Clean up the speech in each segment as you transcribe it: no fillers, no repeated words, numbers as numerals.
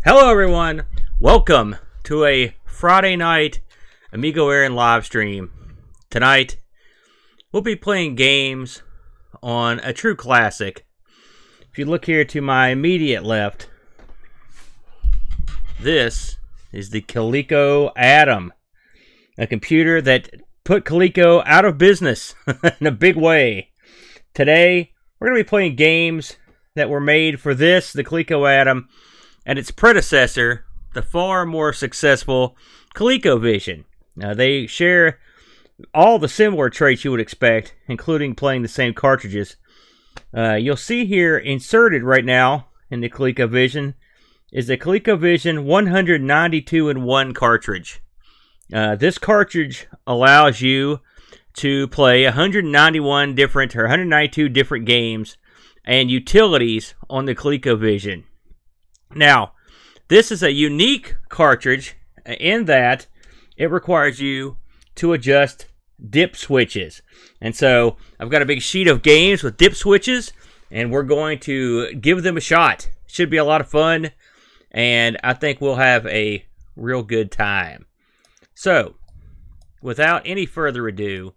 Hello everyone, welcome to a Friday night Amigo Aaron live stream. Tonight, we'll be playing games on a true classic. If you look here to my immediate left, this is the Coleco Adam, a computer that put Coleco out of business in a big way. Today, we're going to be playing games that were made for this, the Coleco Adam, and its predecessor, the far more successful Colecovision. They share all the similar traits you would expect, including playing the same cartridges. You'll see here inserted right now in the Colecovision is the Colecovision 192-in-1 cartridge. This cartridge allows you to play 192 different games and utilities on the ColecoVision. Now, this is a unique cartridge in that it requires you to adjust dip switches. And so, I've got a big sheet of games with dip switches, and we're going to give them a shot. Should be a lot of fun, and I think we'll have a real good time. So, without any further ado,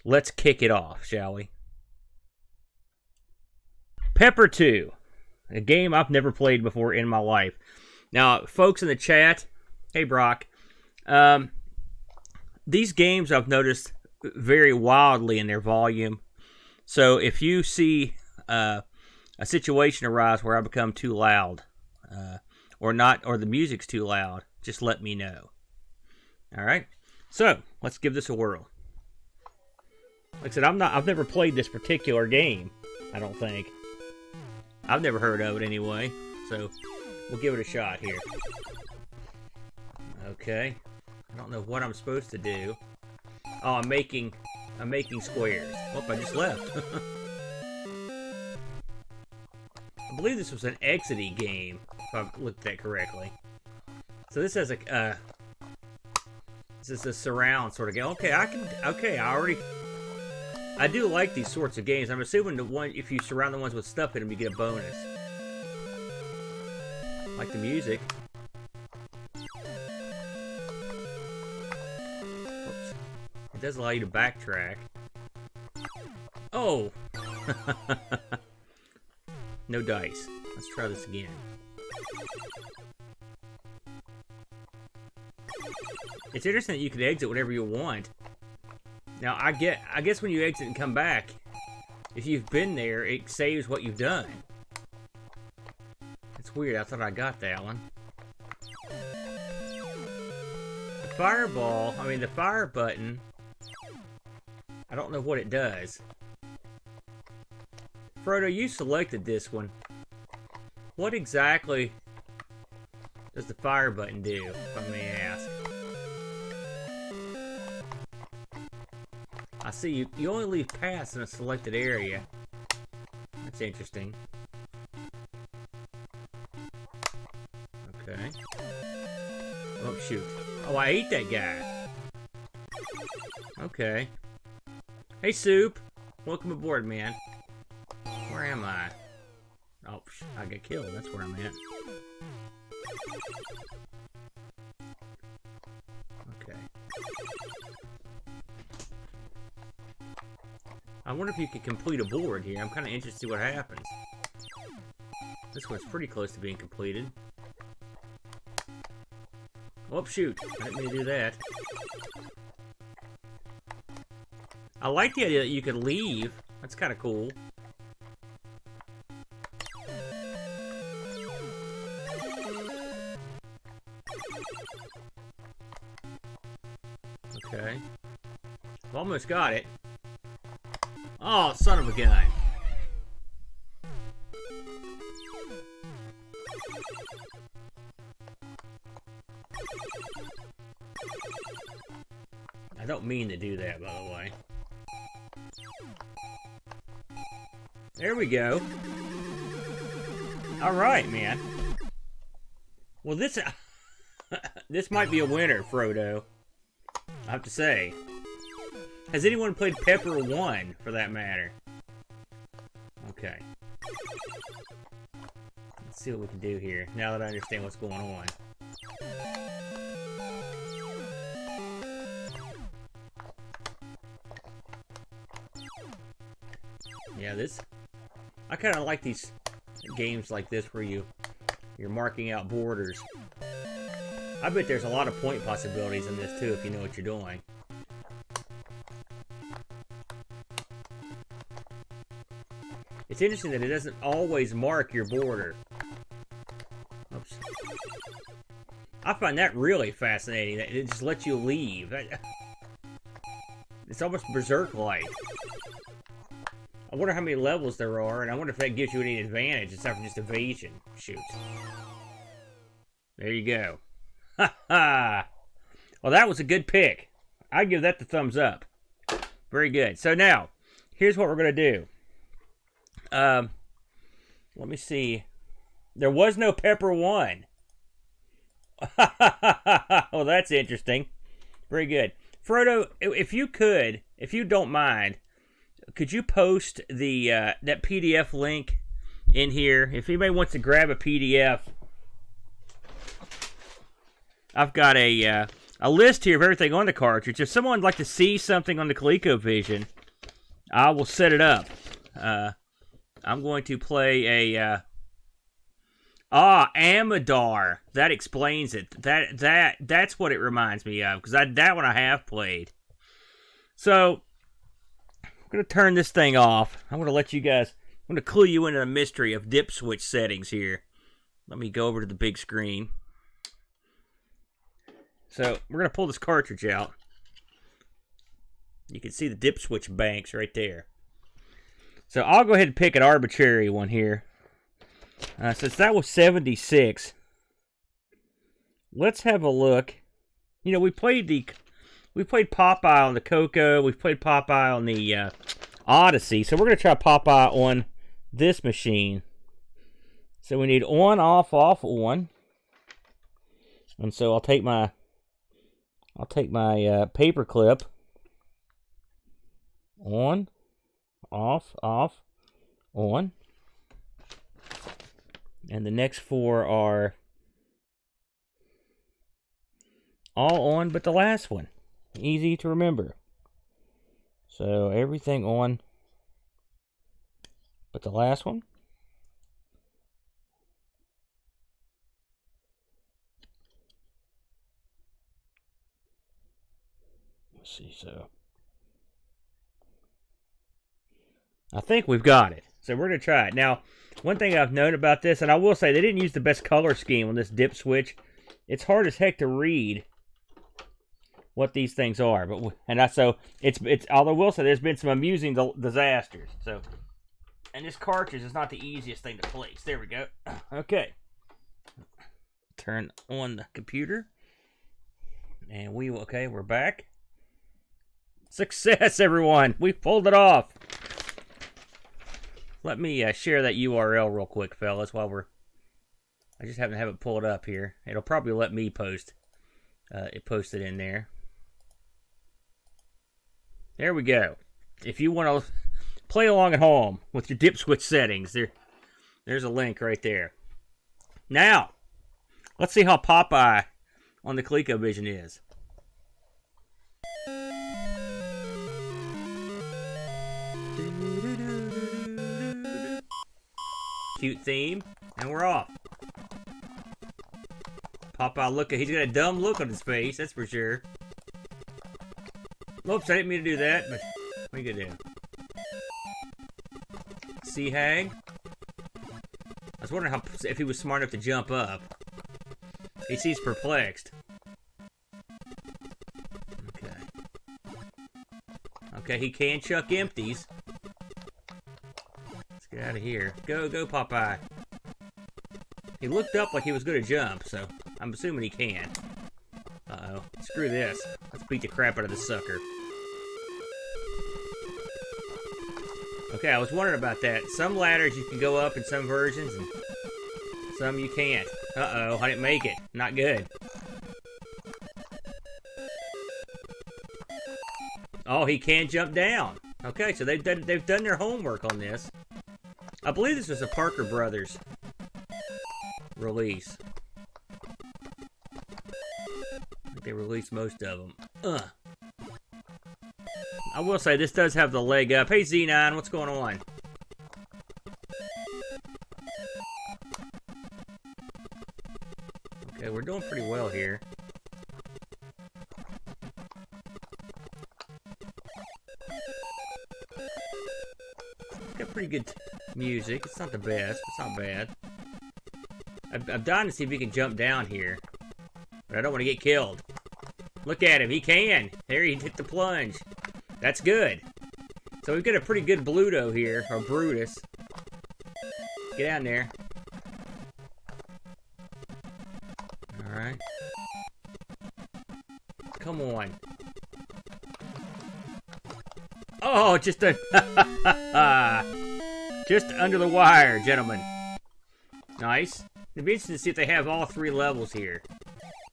let's kick it off, shall we? Pepper 2. A game I've never played before in my life. Now, folks in the chat, hey Brock, these games I've noticed vary wildly in their volume. So if you see a situation arise where I become too loud, or the music's too loud, just let me know. All right, so let's give this a whirl. Like I said, I've never played this particular game. I don't think. I've never heard of it anyway, so we'll give it a shot here. Okay, I don't know what I'm supposed to do. Oh, I'm making squares. Oh, I just left. I believe this was an exiting game, if I've looked at that correctly. So this has a this is a surround sort of game. Okay, I do like these sorts of games. I'm assuming if you surround the ones with stuff in them, you get a bonus. Like the music. Oops. It does allow you to backtrack. Oh! No dice. Let's try this again. It's interesting that you can exit whatever you want. Now, I guess when you exit and come back, if you've been there, it saves what you've done. It's weird. I thought I got that one. The fireball, the fire button, I don't know what it does. Frodo, you selected this one. What exactly does the fire button do, if I may ask? I see you only leave paths in a selected area. That's interesting. Okay. Oh, shoot. Oh, I ate that guy. Okay. Hey, Soup. Welcome aboard, man. Where am I? Oh, I got killed. That's where I'm at. Okay. I wonder if you could complete a board here. I'm kind of interested to see what happens. This one's pretty close to being completed. Oh, shoot. I didn't mean to do that. I like the idea that you could leave. That's kind of cool. Okay. I've almost got it. Oh, son of a gun. I don't mean to do that, by the way. There we go. Alright, man. Well, this... this might be a winner, Frodo. I have to say. Has anyone played Pepper 1, for that matter? Okay. Let's see what we can do here, now that I understand what's going on. Yeah, I kind of like these games like this where you're marking out borders. I bet there's a lot of point possibilities in this too if you know what you're doing. It's interesting that it doesn't always mark your border. Oops. I find that really fascinating, that it just lets you leave. It's almost Berserk-like. I wonder how many levels there are, and I wonder if that gives you any advantage aside from just evasion. Shoot. There you go. Ha ha! Well, that was a good pick. I'd give that the thumbs up. Very good. So now, here's what we're going to do. Let me see. There was no Pepper 1. Well, that's interesting. Very good. Frodo, if you don't mind, could you post the that PDF link in here? If anybody wants to grab a PDF, I've got a list here of everything on the cartridge. If someone would like to see something on the Colecovision, I will set it up. I'm going to play a Amadar. That explains it. That's what it reminds me of, because that one I have played. So I'm going to turn this thing off. I'm going to let you guys, I'm going to clue you into the mystery of dip switch settings here. Let me go over to the big screen. So we're going to pull this cartridge out. You can see the dip switch banks right there. So I'll go ahead and pick an arbitrary one here. Since that was 76, let's have a look. You know, we played Popeye on the Coco. We've played Popeye on the Odyssey. So we're going to try Popeye on this machine. So we need on, off, on. And so I'll take my paper clip. On, off, on. And the next four are all on but the last one. Easy to remember. So everything on but the last one. Let's see, so I think we've got it. So we're going to try it. Now, one thing I've known about this, and I will say they didn't use the best color scheme on this dip switch. It's hard as heck to read what these things are. So although I will say there's been some amusing disasters. So, and this cartridge is not the easiest thing to place. There we go. Okay. Turn on the computer. And okay, we're back. Success, everyone. We pulled it off. Let me share that URL real quick, fellas, while I just happen to have it pulled up here. It'll probably let me post it in there. There we go. If you want to play along at home with your dip switch settings, there's a link right there. Now, let's see how Popeye on the ColecoVision is. Cute theme, and we're off. Popeye, he's got a dumb look on his face, that's for sure. Oops, I didn't mean to do that, but what are you gonna do? Sea hag? I was wondering if he was smart enough to jump up. He seems perplexed. Okay. Okay, he can chuck empties. Get out of here. Go, Popeye. He looked up like he was going to jump, so I'm assuming he can. Uh-oh. Screw this. Let's beat the crap out of this sucker. Okay, I was wondering about that. Some ladders you can go up in some versions, and some you can't. Uh-oh, I didn't make it. Not good. Oh, he can jump down. Okay, so they've done their homework on this. I believe this was a Parker Brothers release. I think they released most of them. I will say this does have the leg up. Hey Z9, what's going on? Okay, we're doing pretty well here. Got pretty good music. It's not the best. It's not bad. I'm dying to see if he can jump down here. But I don't want to get killed. Look at him. He can. There, he hit the plunge. That's good. So we've got a pretty good Bluto here. Or Brutus. Get down there. Alright. Come on. Oh, just a... just under the wire, gentlemen. Nice. It'd be interesting to see if they have all 3 levels here.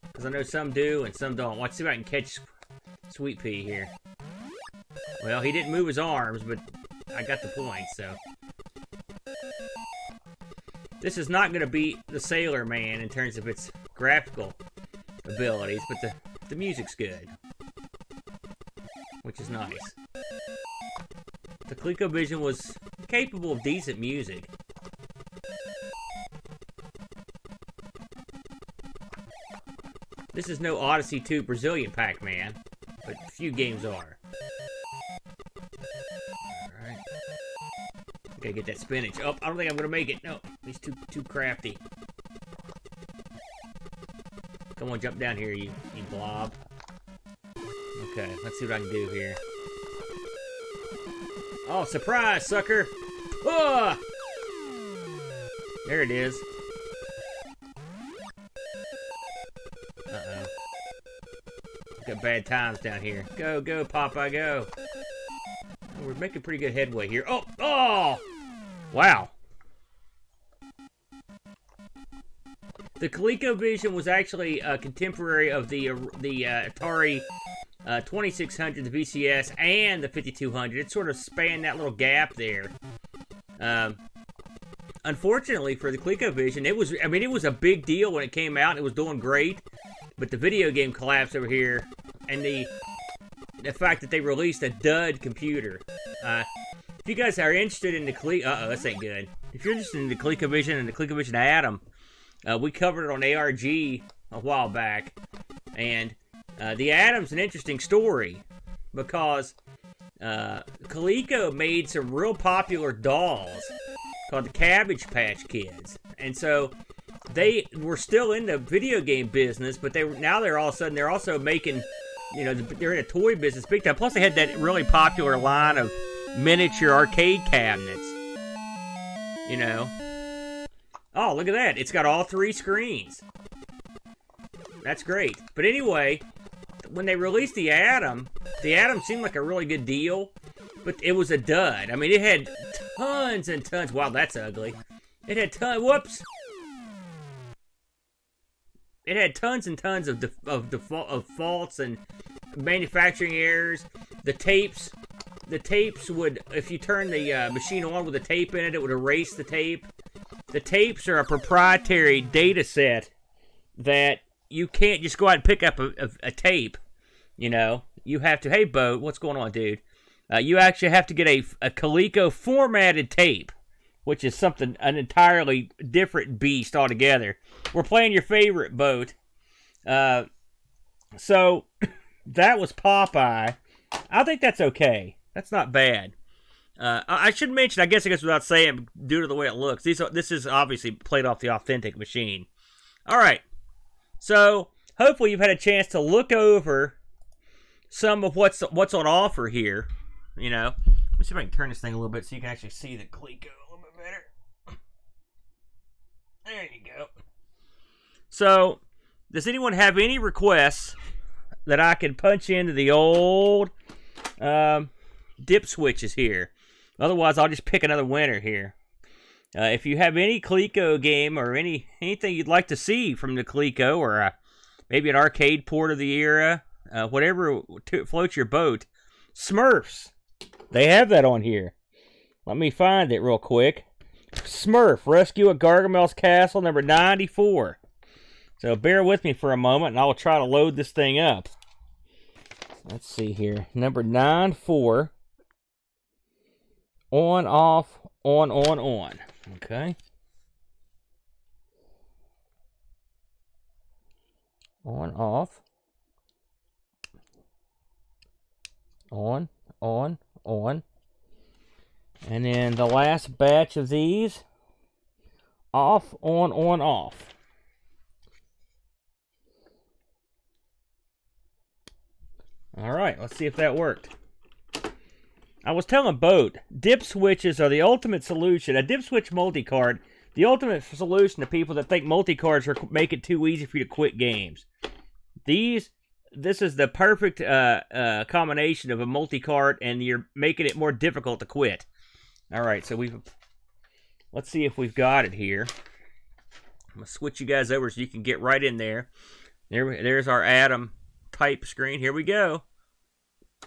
Because I know some do and some don't. Watch, see if I can catch Sweet Pea here. Well, he didn't move his arms, but I got the point, so. This is not going to beat the Sailor Man in terms of its graphical abilities, but the music's good. Which is nice. The Colecovision was capable of decent music. This is no Odyssey 2 Brazilian Pac-Man, but few games are. Alright. Gotta get that spinach. Oh, I don't think I'm gonna make it. No, he's too crafty. Come on, jump down here, you blob. Okay, let's see what I can do here. Oh, surprise, sucker! Oh! There it is. Uh-oh. Got bad times down here. Go, go, Popeye, go. Oh, we're making pretty good headway here. Oh! Oh! Wow. The Colecovision was actually a contemporary of the Atari 2600, the VCS, and the 5200. It sort of spanned that little gap there. Unfortunately for the ColecoVision, it was a big deal when it came out. It was doing great, but the video game collapsed over here, and the fact that they released a dud computer. If you guys are interested in the this ain't good. If you're interested in the ColecoVision and the ColecoVision Adam, we covered it on ARG a while back, and the Adam's an interesting story because Coleco made some real popular dolls called the Cabbage Patch Kids, and so they were still in the video game business, but they're all of a sudden they're also making, you know, they're in a toy business big time. Plus, they had that really popular line of miniature arcade cabinets. You know. Oh, look at that! It's got all 3 screens. That's great. But anyway, when they released the Adam seemed like a really good deal, but it was a dud. I mean, it had tons and tons. Wow, that's ugly. It had whoops. It had tons and tons of faults and manufacturing errors. The tapes would, if you turn the machine on with a tape in it, it would erase the tape. The tapes are a proprietary data set that you can't just go out and pick up a tape. You know, you have to. Hey, Boat, what's going on, dude? You actually have to get a Coleco formatted tape, which is an entirely different beast altogether. We're playing your favorite, Boat. So that was Popeye. I think that's okay. That's not bad. I should mention, I guess without saying, due to the way it looks, this is obviously played off the authentic machine. All right. So hopefully you've had a chance to look over some of what's on offer here. You know, let me see if I can turn this thing a little bit so you can actually see the Coleco a little bit better. There you go. So, does anyone have any requests that I can punch into the old dip switches here? Otherwise, I'll just pick another winner here. If you have any Coleco game or anything you'd like to see from the Coleco, or maybe an arcade port of the era, whatever floats your boat. Smurfs, they have that on here. Let me find it real quick. Smurf Rescue at Gargamel's Castle, number 94. So bear with me for a moment, and I will try to load this thing up. Let's see here. Number 94. On, off, on. Okay. On, off. On. And then the last batch of these. Off, on, off. Alright, let's see if that worked. I was telling Boat, dip switches are the ultimate solution. A dip switch multi-card, the ultimate solution to people that think multi-cards make it too easy for you to quit games. This is the perfect combination of a multi-card, and you're making it more difficult to quit. Alright, so let's see if we've got it here. I'm going to switch you guys over so you can get right in there. There's our Adam type screen. Here we go.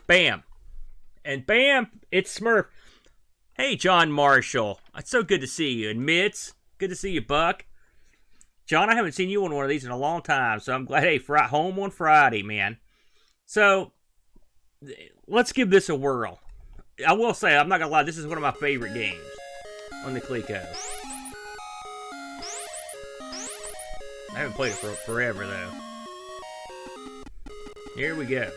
Bam. And bam, it's Smurf. Hey, John Marshall. It's so good to see you. And Mitz, good to see you, Buck. John, I haven't seen you on one of these in a long time, so I'm glad. Hey, home on Friday, man. So, let's give this a whirl. I will say, I'm not going to lie, this is one of my favorite games on the Coleco. I haven't played it for forever, though. Here we go.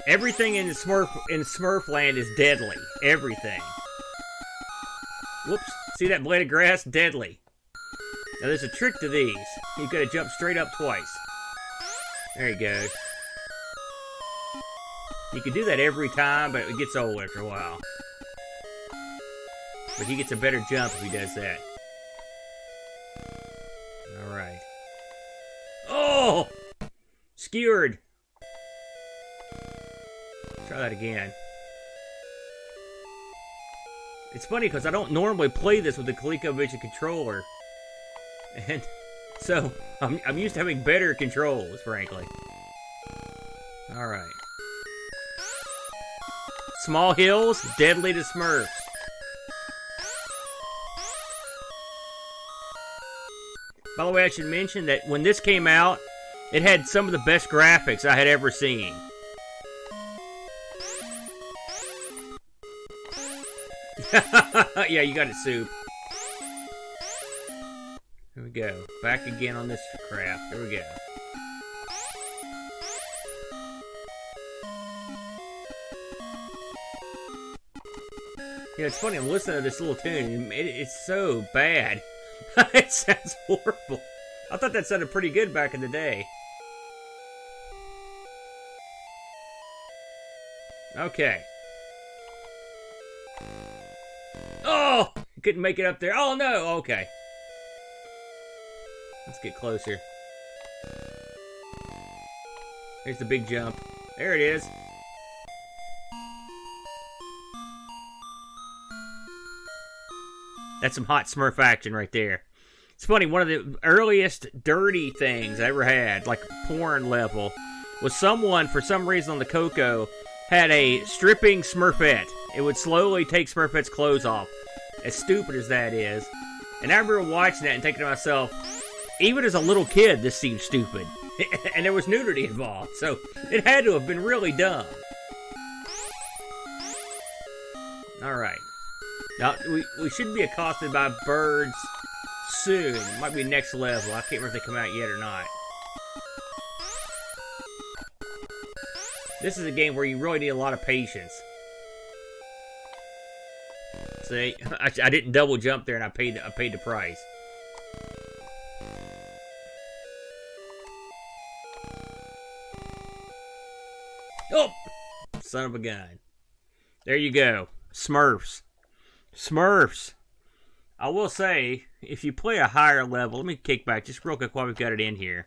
Everything in Smurf land is deadly. Everything. Whoops. See that blade of grass? Deadly. Now there's a trick to these. You've got to jump straight up twice. There you go. You can do that every time, but it gets old after a while. But he gets a better jump if he does that. Alright. Oh! Skewered. Try that again. It's funny because I don't normally play this with the Colecovision controller. And so, I'm used to having better controls, frankly. Alright. Small hills, deadly to Smurfs. By the way, I should mention that when this came out, it had some of the best graphics I had ever seen. Yeah, you got it, Soup. Here we go. Back again on this crap. There we go. Yeah, it's funny. I'm listening to this little tune. It's so bad. It sounds horrible. I thought that sounded pretty good back in the day. Okay. Oh! Couldn't make it up there. Oh, no! Okay. Let's get closer. Here's the big jump. There it is. That's some hot Smurf action right there. It's funny, one of the earliest dirty things I ever had, like porn level, was someone, for some reason on the Coco, had a stripping Smurfette. It would slowly take Smurfette's clothes off. As stupid as that is. And I remember watching that and thinking to myself, even as a little kid, this seems stupid. And there was nudity involved, so it had to have been really dumb. Alright. Now, we shouldn't be accosted by birds soon. It might be next level. I can't remember if they come out yet or not. This is a game where you really need a lot of patience. See? I didn't double jump there and I paid the price. Oh! Son of a gun. There you go. Smurfs. Smurfs. I will say, if you play a higher level, let me kick back just real quick while we've got it in here.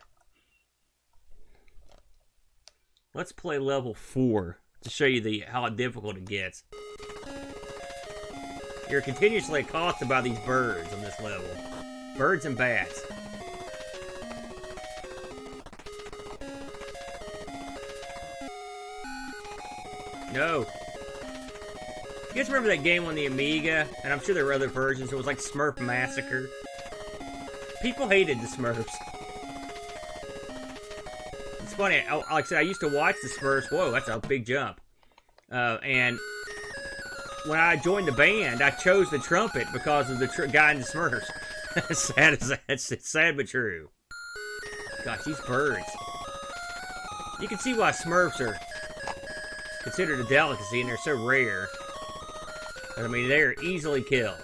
Let's play level 4 to show you how difficult it gets. You're continuously accosted by these birds on this level. Birds and bats. No. You guys remember that game on the Amiga? And I'm sure there were other versions. It was like Smurf Massacre. People hated the Smurfs. It's funny, like I said, I used to watch the Smurfs. Whoa, that's a big jump. And when I joined the band, I chose the trumpet because of the guy in the Smurfs. As sad as that. It's sad but true. Gosh, these birds. You can see why Smurfs are considered a delicacy and they're so rare. I mean, they're easily killed.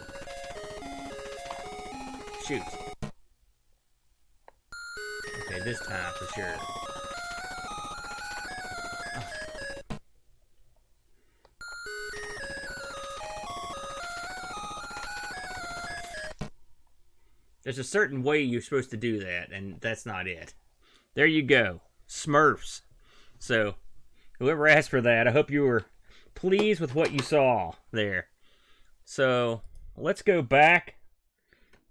Shoot. Okay, this time for sure. There's a certain way you're supposed to do that, and that's not it. There you go. Smurfs. So, whoever asked for that, I hope you were pleased with what you saw there. So, let's go back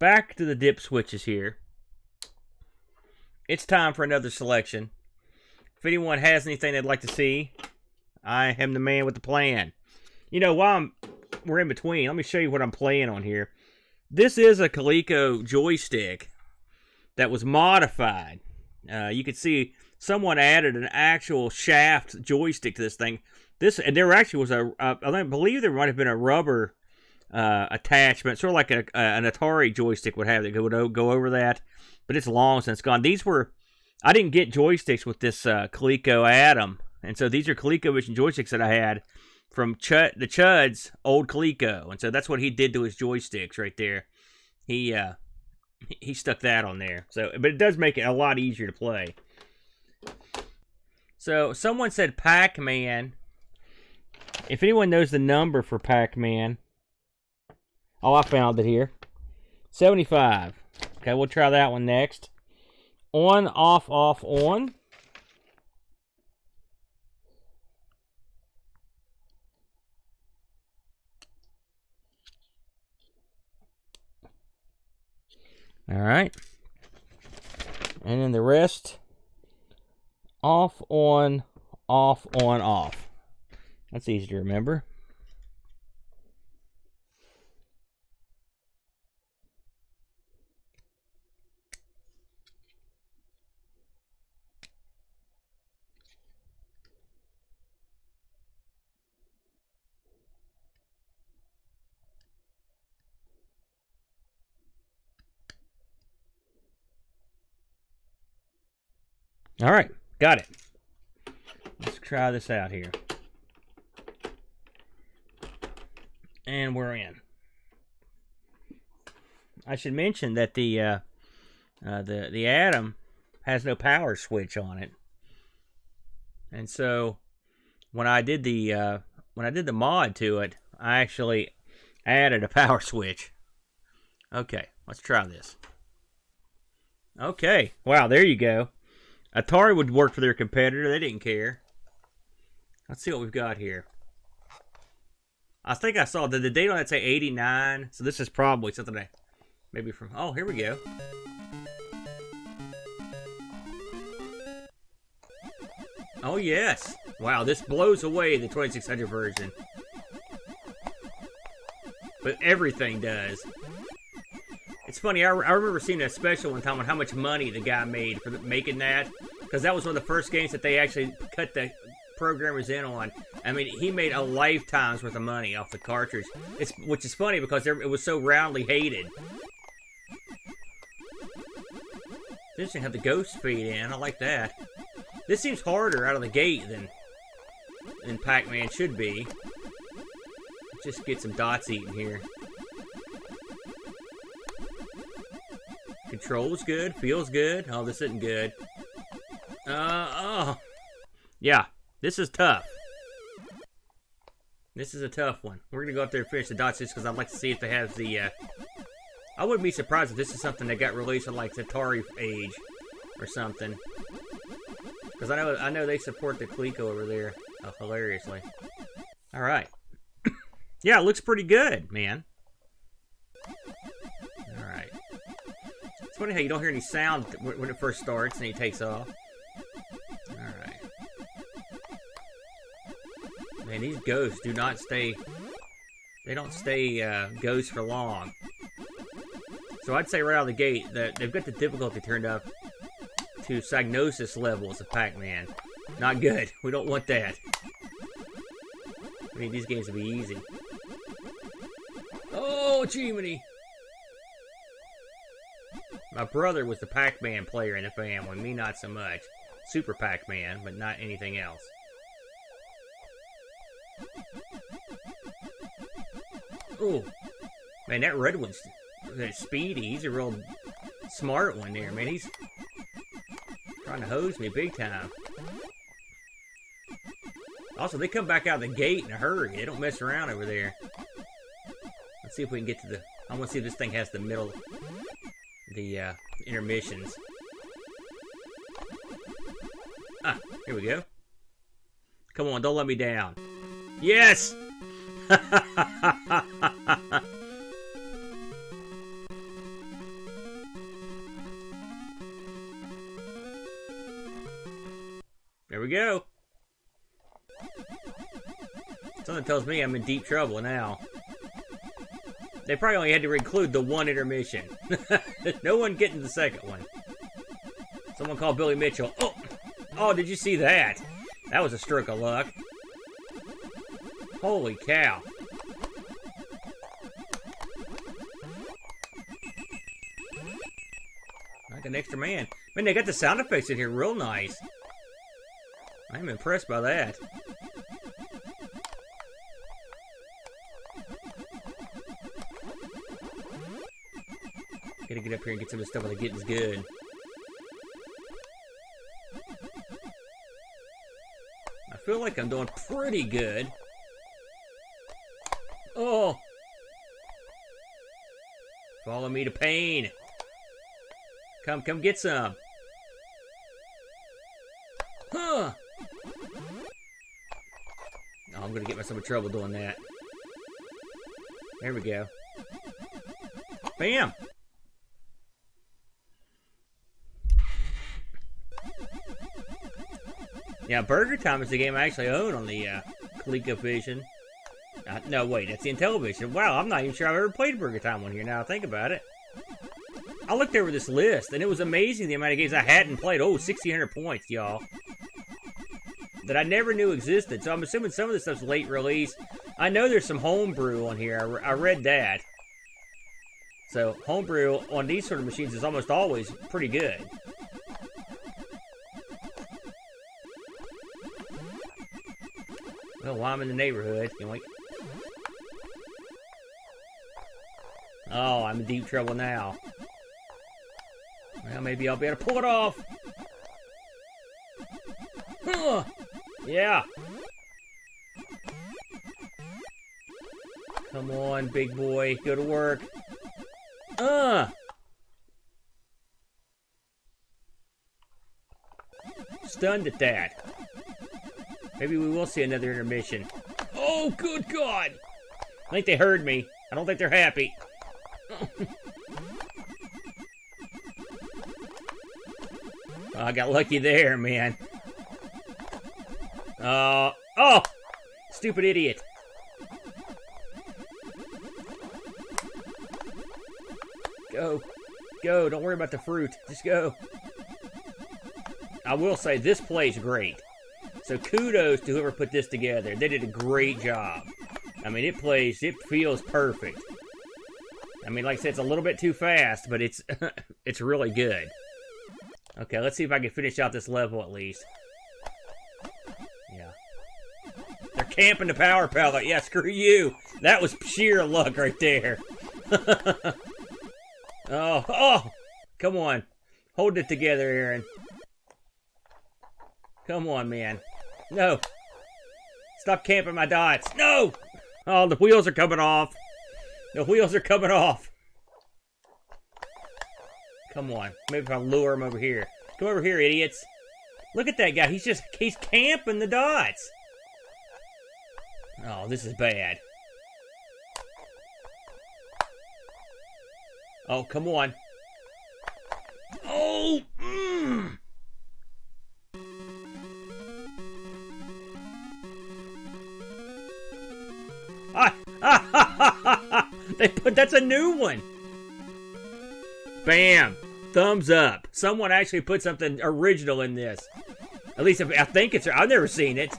to the dip switches here. It's time for another selection. If anyone has anything they'd like to see, I am the man with the plan. You know, while we're in between, let me show you what I'm playing on here. This is a Coleco joystick that was modified. You can see someone added an actual shaft joystick to this thing. And there actually was I believe there might have been a rubber attachment, sort of like an Atari joystick would have that would go over that. But it's long since gone. These were, I didn't get joysticks with this Coleco Adam, and so these are Colecovision joysticks that I had from the Chud's old Coleco, and so that's what he did to his joysticks right there. He stuck that on there. So, but it does make it a lot easier to play. So someone said Pac-Man. If anyone knows the number for Pac-Man, oh, I found it here. 75. Okay, we'll try that one next. On, off, on. All right. And then the rest, off, on, off, on, off. That's easy to remember. All right, got it. Let's try this out here. And we're in. I should mention that the Adam has no power switch on it, and so when I did the mod to it, I actually added a power switch. Okay, let's try this. Okay, wow, there you go. Atari would work for their competitor. They didn't care. Let's see what we've got here. I think I saw, did the date on that say 89? So this is probably something that maybe from, oh, here we go. Oh, yes. Wow, this blows away the 2600 version. But everything does. It's funny, I remember seeing a special one time on how much money the guy made for making that. Because that was one of the first games that they actually cut the programmers in on. I mean, he made a lifetime's worth of money off the cartridge. Which is funny because it was so roundly hated. It's interesting how the ghosts feed in. I like that. This seems harder out of the gate than Pac-Man should be. Just get some dots eaten here. Controls good, feels good. Oh, this isn't good. Oh. Yeah, this is tough. This is a tough one. We're going to go up there and finish the dots just because I'd like to see if they have the... I wouldn't be surprised if this is something that got released on like the Atari age or something. Because I know they support the Coleco over there hilariously. Alright. Yeah, it looks pretty good, man. Alright. It's funny how you don't hear any sound when it first starts and he takes off. Alright. Man, these ghosts do not stay They don't stay ghosts for long. So I'd say right out of the gate that they've got the difficulty turned up to Psygnosis levels of Pac-Man. Not good. We don't want that. I mean, these games will be easy. Oh, Jiminy! My brother was the Pac-Man player in the family. Me, not so much. Super Pac-Man, but not anything else. Oh, man, that red one's speedy. He's a real smart one there, man. He's trying to hose me big time. Also, they come back out of the gate in a hurry. They don't mess around over there. Let's see if we can get to the... I want to see if this thing has the middle... the intermissions. Ah, here we go. Come on, don't let me down. Yes! There we go. Something tells me I'm in deep trouble now. They probably only had to include the one intermission. No one getting the second one. Someone called Billy Mitchell. Oh! Oh, did you see that? That was a stroke of luck. Holy cow. Like an extra man. Man, they got the sound effects in here real nice. I'm impressed by that. Gotta get up here and get some of the stuff while the getting's good. I feel like I'm doing pretty good. Oh! Follow me to pain. Come get some. Huh! Oh, I'm gonna get myself in trouble doing that. There we go. Bam! Yeah, Burger Time is the game I actually own on the Colecovision. No, wait, that's the Intellivision. Wow, I'm not even sure I've ever played Burger Time on here now I think about it. I looked over this list, and it was amazing the amount of games I hadn't played. Oh, 1,600 points, y'all. That I never knew existed, so I'm assuming some of this stuff's late release. I know there's some homebrew on here. I read that. So, homebrew on these sort of machines is almost always pretty good. Well, while I'm in the neighborhood, you know, like... Oh, I'm in deep trouble now. Well, maybe I'll be able to pull it off. Huh. Yeah. Come on, big boy. Go to work. Stunned at that. Maybe we will see another intermission. Oh, good God! I think they heard me. I don't think they're happy. Oh, I got lucky there, man. Oh! Stupid idiot. Go. Go. Don't worry about the fruit. Just go. I will say, this plays great. So kudos to whoever put this together. They did a great job. I mean, it feels perfect. I mean, like I said, it's a little bit too fast, but it's it's really good. Okay, let's see if I can finish out this level at least. Yeah. They're camping the power pellet. Yeah, screw you. That was sheer luck right there. Oh, come on. Hold it together, Aaron. Come on, man. No. Stop camping my dots. No! Oh, the wheels are coming off. The wheels are coming off. Come on. Maybe if I lure him over here. Come over here, idiots. Look at that guy. He's camping the dots. Oh, this is bad. Oh, come on. Oh! That's a new one. Bam. Thumbs up. Someone actually put something original in this. At least I think it's... I've never seen it.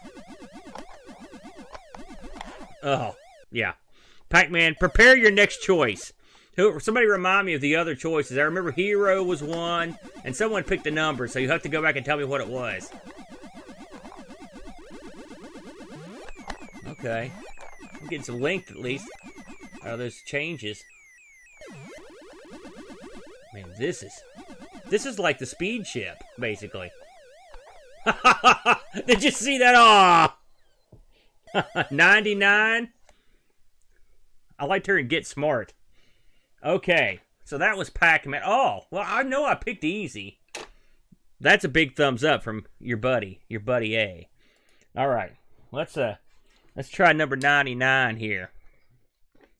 Oh, yeah. Pac-Man, prepare your next choice. Somebody remind me of the other choices. I remember H.E.R.O was one, and someone picked a number, so you have to go back and tell me what it was. Okay. I'm getting some length, at least, out of those changes. Man, this is like the speed ship, basically. Did you see that? Aw! 99? I liked her in Get Smart. Okay, so that was Pac-Man. Oh, well, I know I picked easy. That's a big thumbs up from your buddy A. All right, let's try number 99 here.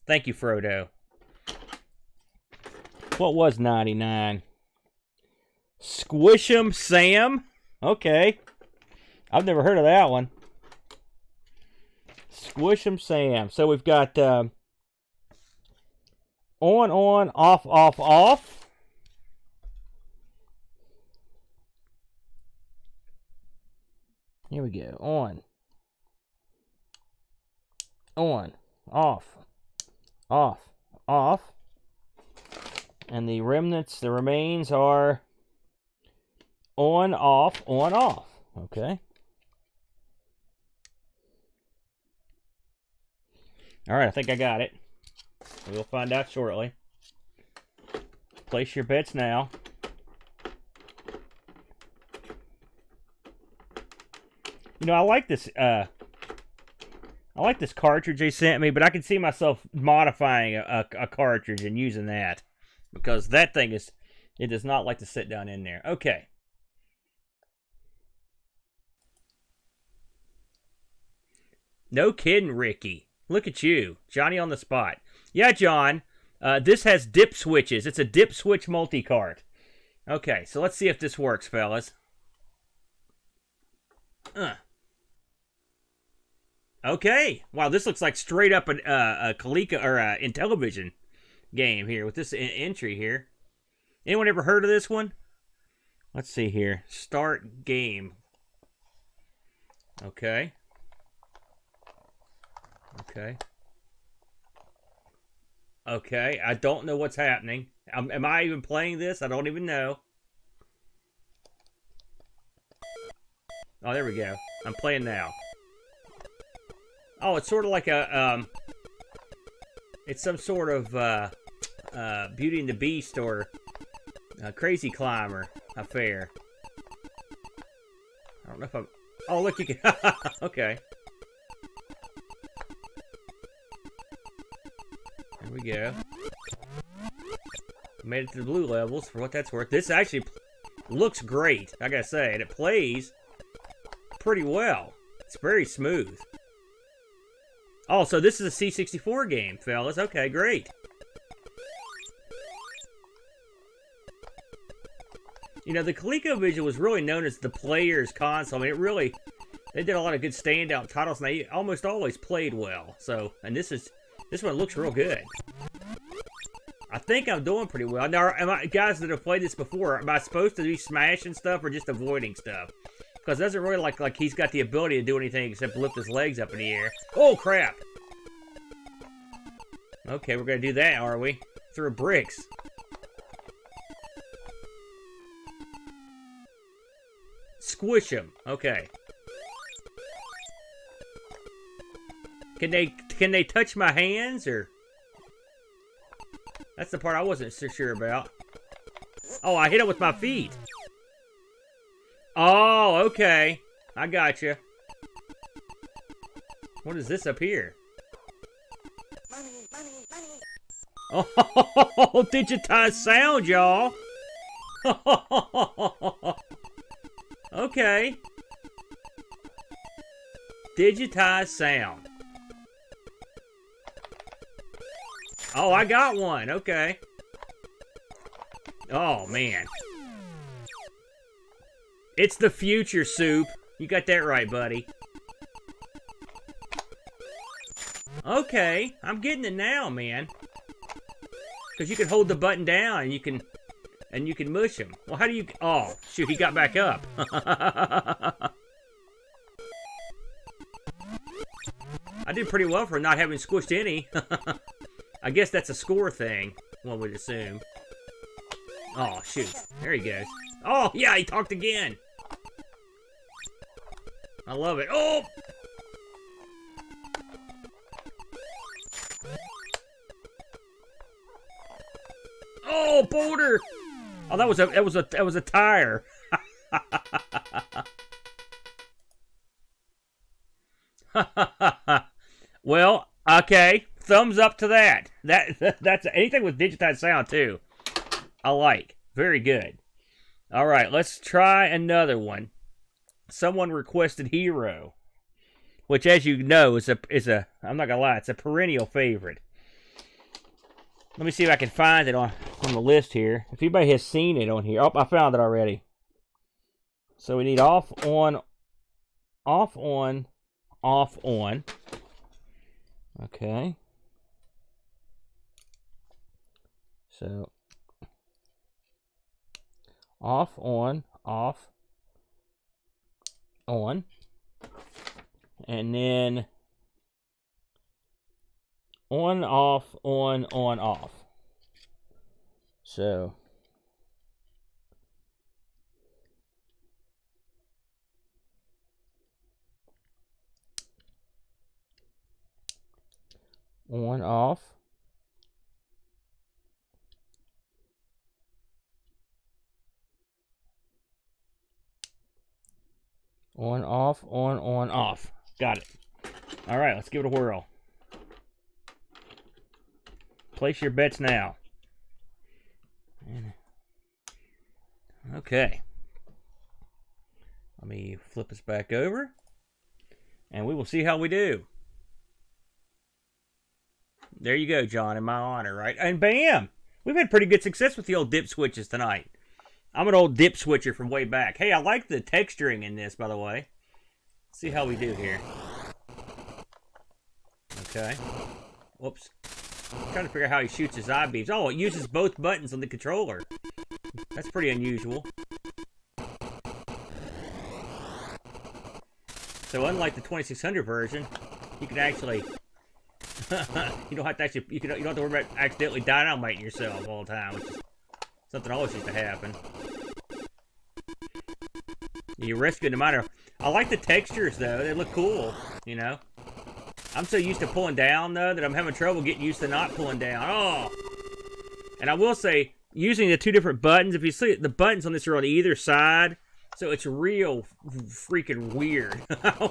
Thank you, Frodo. What was 99? Squish 'em Sam? Okay. I've never heard of that one. Squish 'em Sam. So we've got on, off, off, off. Here we go. On, off, off, off. And the remains are on, off, on, off. Okay. All right, I think I got it. We'll find out shortly. Place your bets now. You know, I like this cartridge they sent me, but I can see myself modifying a cartridge and using that. Because that thing it does not like to sit down in there. Okay. No kidding, Ricky. Look at you. Johnny on the spot. Yeah, John. This has dip switches. It's a dip switch multi-cart. Okay, so let's see if this works, fellas. Okay. Wow, this looks like straight up a Coleco or Intellivision game here with this entry here. Anyone ever heard of this one? Let's see here. Start game. Okay. Okay. Okay. I don't know what's happening. Am I even playing this? I don't even know. Oh, there we go. I'm playing now. Oh, it's sort of like a it's some sort of Beauty and the Beast or Crazy Climber affair. I don't know if I'm... Oh, look, you can... Okay. There we go. Made it to the blue levels, for what that's worth. This actually looks great, I gotta say. And it plays pretty well. It's very smooth. Oh, so this is a C64 game, fellas. Okay, great. You know, the ColecoVision was really known as the player's console. I mean, they did a lot of good standout titles, and they almost always played well. So, and this one looks real good. I think I'm doing pretty well. Now, guys that have played this before, am I supposed to be smashing stuff or just avoiding stuff? Because it doesn't really look like he's got the ability to do anything except lift his legs up in the air. Oh, crap! Okay, we're going to do that, are we? Through bricks. Squish him. Okay. Can they touch my hands, or? That's the part I wasn't so sure about. Oh, I hit him with my feet. Oh, okay. I gotcha. What is this up here? Money, money, money. Oh, digitized sound, y'all. Okay. Digitized sound. Oh, I got one. Okay. Oh, man. It's the future, Soup. You got that right, buddy. Okay. I'm getting it now, man. Because you can hold the button down and you can mush him. Well, how do you... Oh, shoot, he got back up. I did pretty well for not having squished any. I guess that's a score thing, one would assume. Oh, shoot. There he goes. Oh, yeah, he talked again. I love it. Oh! Oh, boulder! Oh, that was a tire. Well, okay. Thumbs up to that. That's anything with digitized sound too. I like. Very good. All right, let's try another one. Someone requested H.E.R.O, which, as you know, is a I'm not gonna lie, it's a perennial favorite. Let me see if I can find it on the list here. If anybody has seen it on here. Oh, I found it already. So we need off, on, off, on, off, on. Okay. So off, on, and then on, off, on, off. So on, off. On, off, on, off. Got it. All right, let's give it a whirl. Place your bets now. Okay. Let me flip this back over, and we will see how we do. There you go, John, in my honor, right? And bam! We've had pretty good success with the old dip switches tonight. I'm an old dip switcher from way back. Hey, I like the texturing in this, by the way. Let's see how we do here. Okay. Whoops. I'm trying to figure out how he shoots his eye beams. Oh, it uses both buttons on the controller. That's pretty unusual. So unlike the 2600 version, you can actually... you don't have to actually... You don't have to worry about accidentally dynamiting yourself all the time, which is something always used to happen. You rescue no matter... I like the textures, though. They look cool, you know? I'm so used to pulling down, though, that I'm having trouble getting used to not pulling down. Oh! And I will say, using the two different buttons, if you see the buttons on this are on either side, so it's real freaking weird. I'm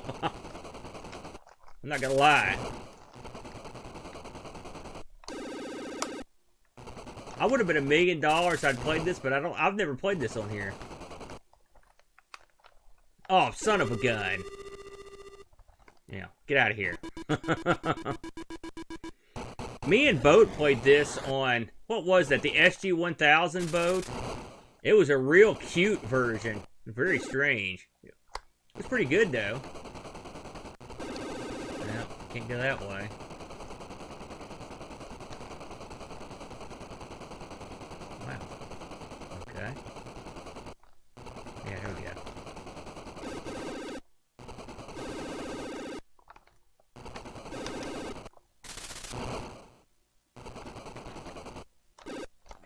not gonna lie. I would have been $1 million if I'd played this, but I've never played this on here. Oh, son of a gun. Yeah, get out of here. Me and Boat played this on, what was that, the SG-1000 Boat? It was a real cute version. Very strange. It's pretty good, though. Yeah, can't go that way. Wow. Okay. Yeah, here we go.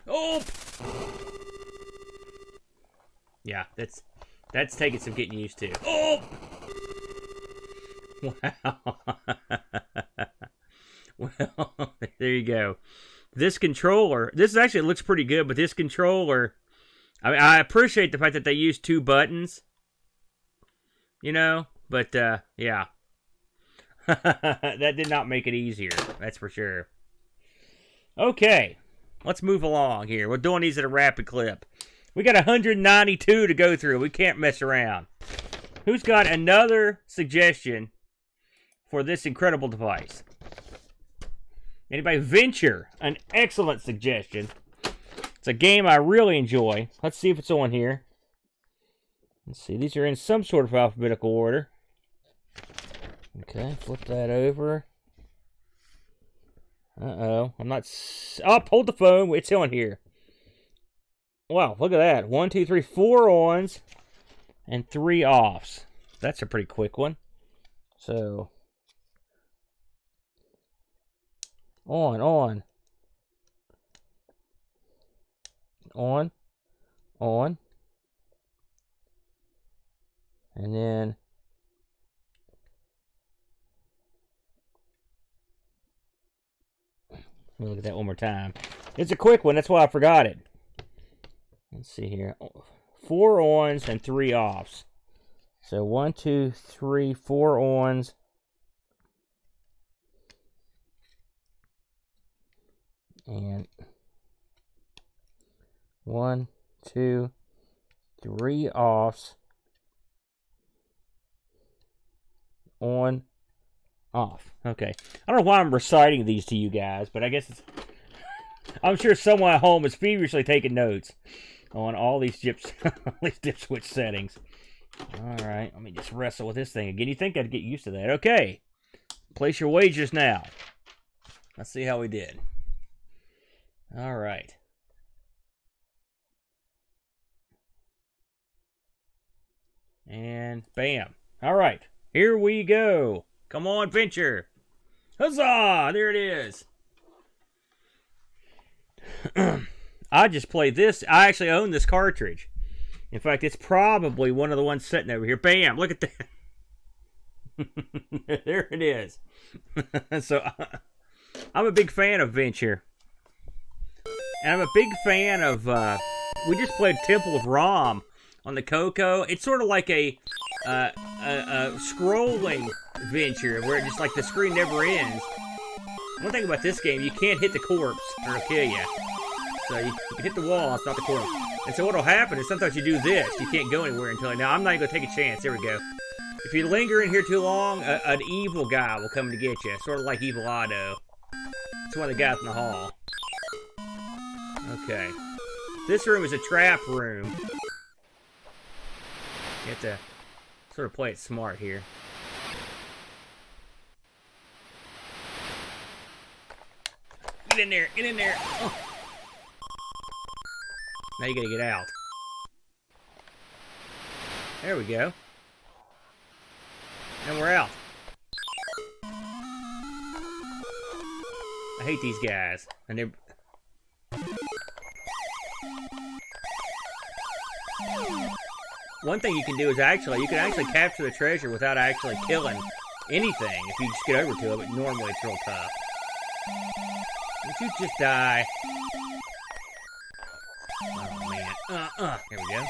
Oh! Yeah, that's taking some getting used to. Oh! Wow. Well, there you go. This controller, this actually looks pretty good, but this controller, I mean, I appreciate the fact that they use two buttons, you know, but, yeah. That did not make it easier, that's for sure. Okay, let's move along here. We're doing these at a rapid clip. We got 192 to go through. We can't mess around. Who's got another suggestion for this incredible device? Anybody? Venture, an excellent suggestion. It's a game I really enjoy. Let's see if it's on here. Let's see. These are in some sort of alphabetical order. Okay, flip that over. Uh-oh. I'm not... Oh, hold the phone. It's on here. Wow, look at that. 1, 2, 3, 4 ons and 3 offs. That's a pretty quick one. So... On. And then... Let me look at that one more time. It's a quick one, that's why I forgot it. Let's see here. 4 ons and 3 offs. So 1, 2, 3, 4 ons. And 1, 2, 3 offs. On. Off. Okay. I don't know why I'm reciting these to you guys, but I guess it's... I'm sure someone at home is feverishly taking notes on all these dip switch settings. Alright, let me just wrestle with this thing again. You think I'd get used to that. Okay. Place your wagers now. Let's see how we did. Alright. And bam. Alright. Here we go. Come on, Venture. Huzzah! There it is. I just played this. I actually own this cartridge. In fact, it's probably one of the ones sitting over here. Bam! Look at that. There it is. So, I'm a big fan of Venture. And I'm a big fan of... we just played Temple of Rom on the Coleco. It's sort of like a scrolling Venture where it just like the screen never ends. One thing about this game, you can't hit the corpse or it'll kill you. So you can hit the wall, it's not the corpse. And so what'll happen is sometimes you do this, you can't go anywhere until... Now I'm not even gonna take a chance. There we go. If you linger in here too long, an evil guy will come to get you, sort of like Evil Otto. It's one of the guys in the hall. Okay. This room is a trap room. You have to sort of play it smart here. Get in there, get in there. Oh. Now you gotta get out. There we go. And we're out. I hate these guys. And they're... One thing you can do is you can actually capture the treasure without actually killing anything if you just get over to it, but normally it's real tough. Would you just die? Oh, man. There we go.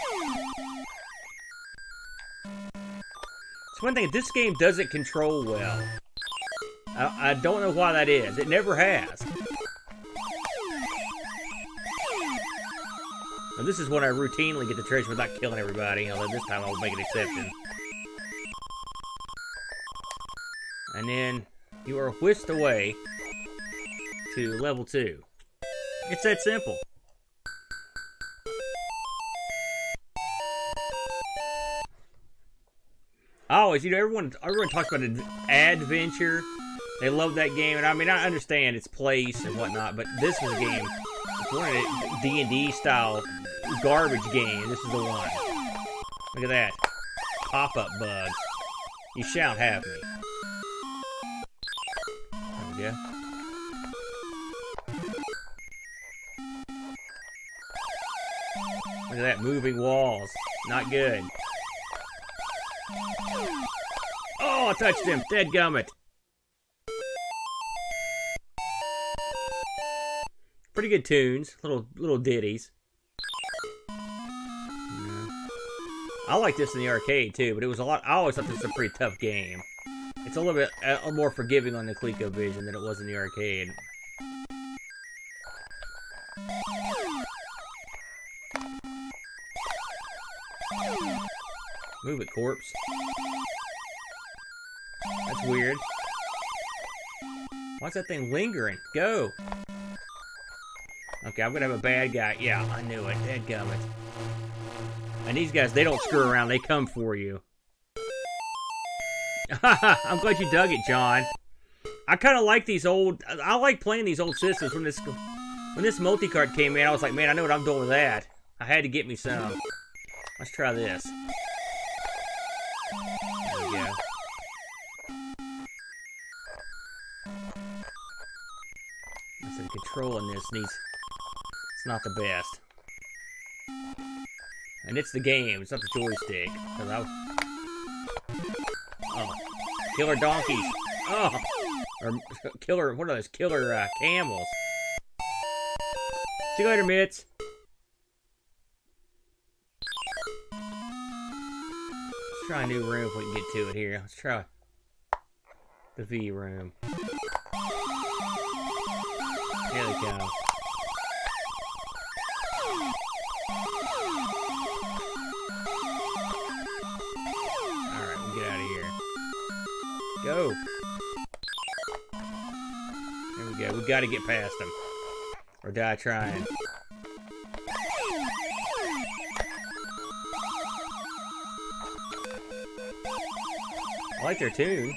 It's one thing, this game doesn't control well. I don't know why that is. It never has. And this is when I routinely get the treasure without killing everybody, although this time I'll make an exception. And then you are whisked away to level 2. It's that simple. I always, everyone talks about Adventure. They love that game, and I mean, I understand its place and whatnot, but this is a game, it's one of the D&D style garbage game. This is the one. Look at that. Pop-up bugs. You shan't have me. There we go. Look at that, moving walls. Not good. Oh, I touched him. Dadgummit. Pretty good tunes. Little ditties. I like this in the arcade too, but it was a lot. I always thought this was a pretty tough game. It's a little bit more forgiving on the Colecovision than it was in the arcade. Move it, corpse. That's weird. Why's that thing lingering? Go! Okay, I'm gonna have a bad guy. Yeah, I knew it. Dadgummit. And these guys, they don't screw around. They come for you. I'm glad you dug it, John. I kind of like these old... I like playing these old systems. When this multi-cart came in, I was like, man, I know what I'm doing with that. I had to get me some. Let's try this. There we go. So the control in this needs... It's not the best. And it's the game. It's not the joystick. Oh. Killer donkeys. Oh. Or killer... What are those? Killer camels. See you later, Mitts. Let's try a new room if we can get to it here. Let's try the V room. Here they come. Alright, we'll get out of here. Go! There we go. We gotta get past them. Or die trying. I like their tune.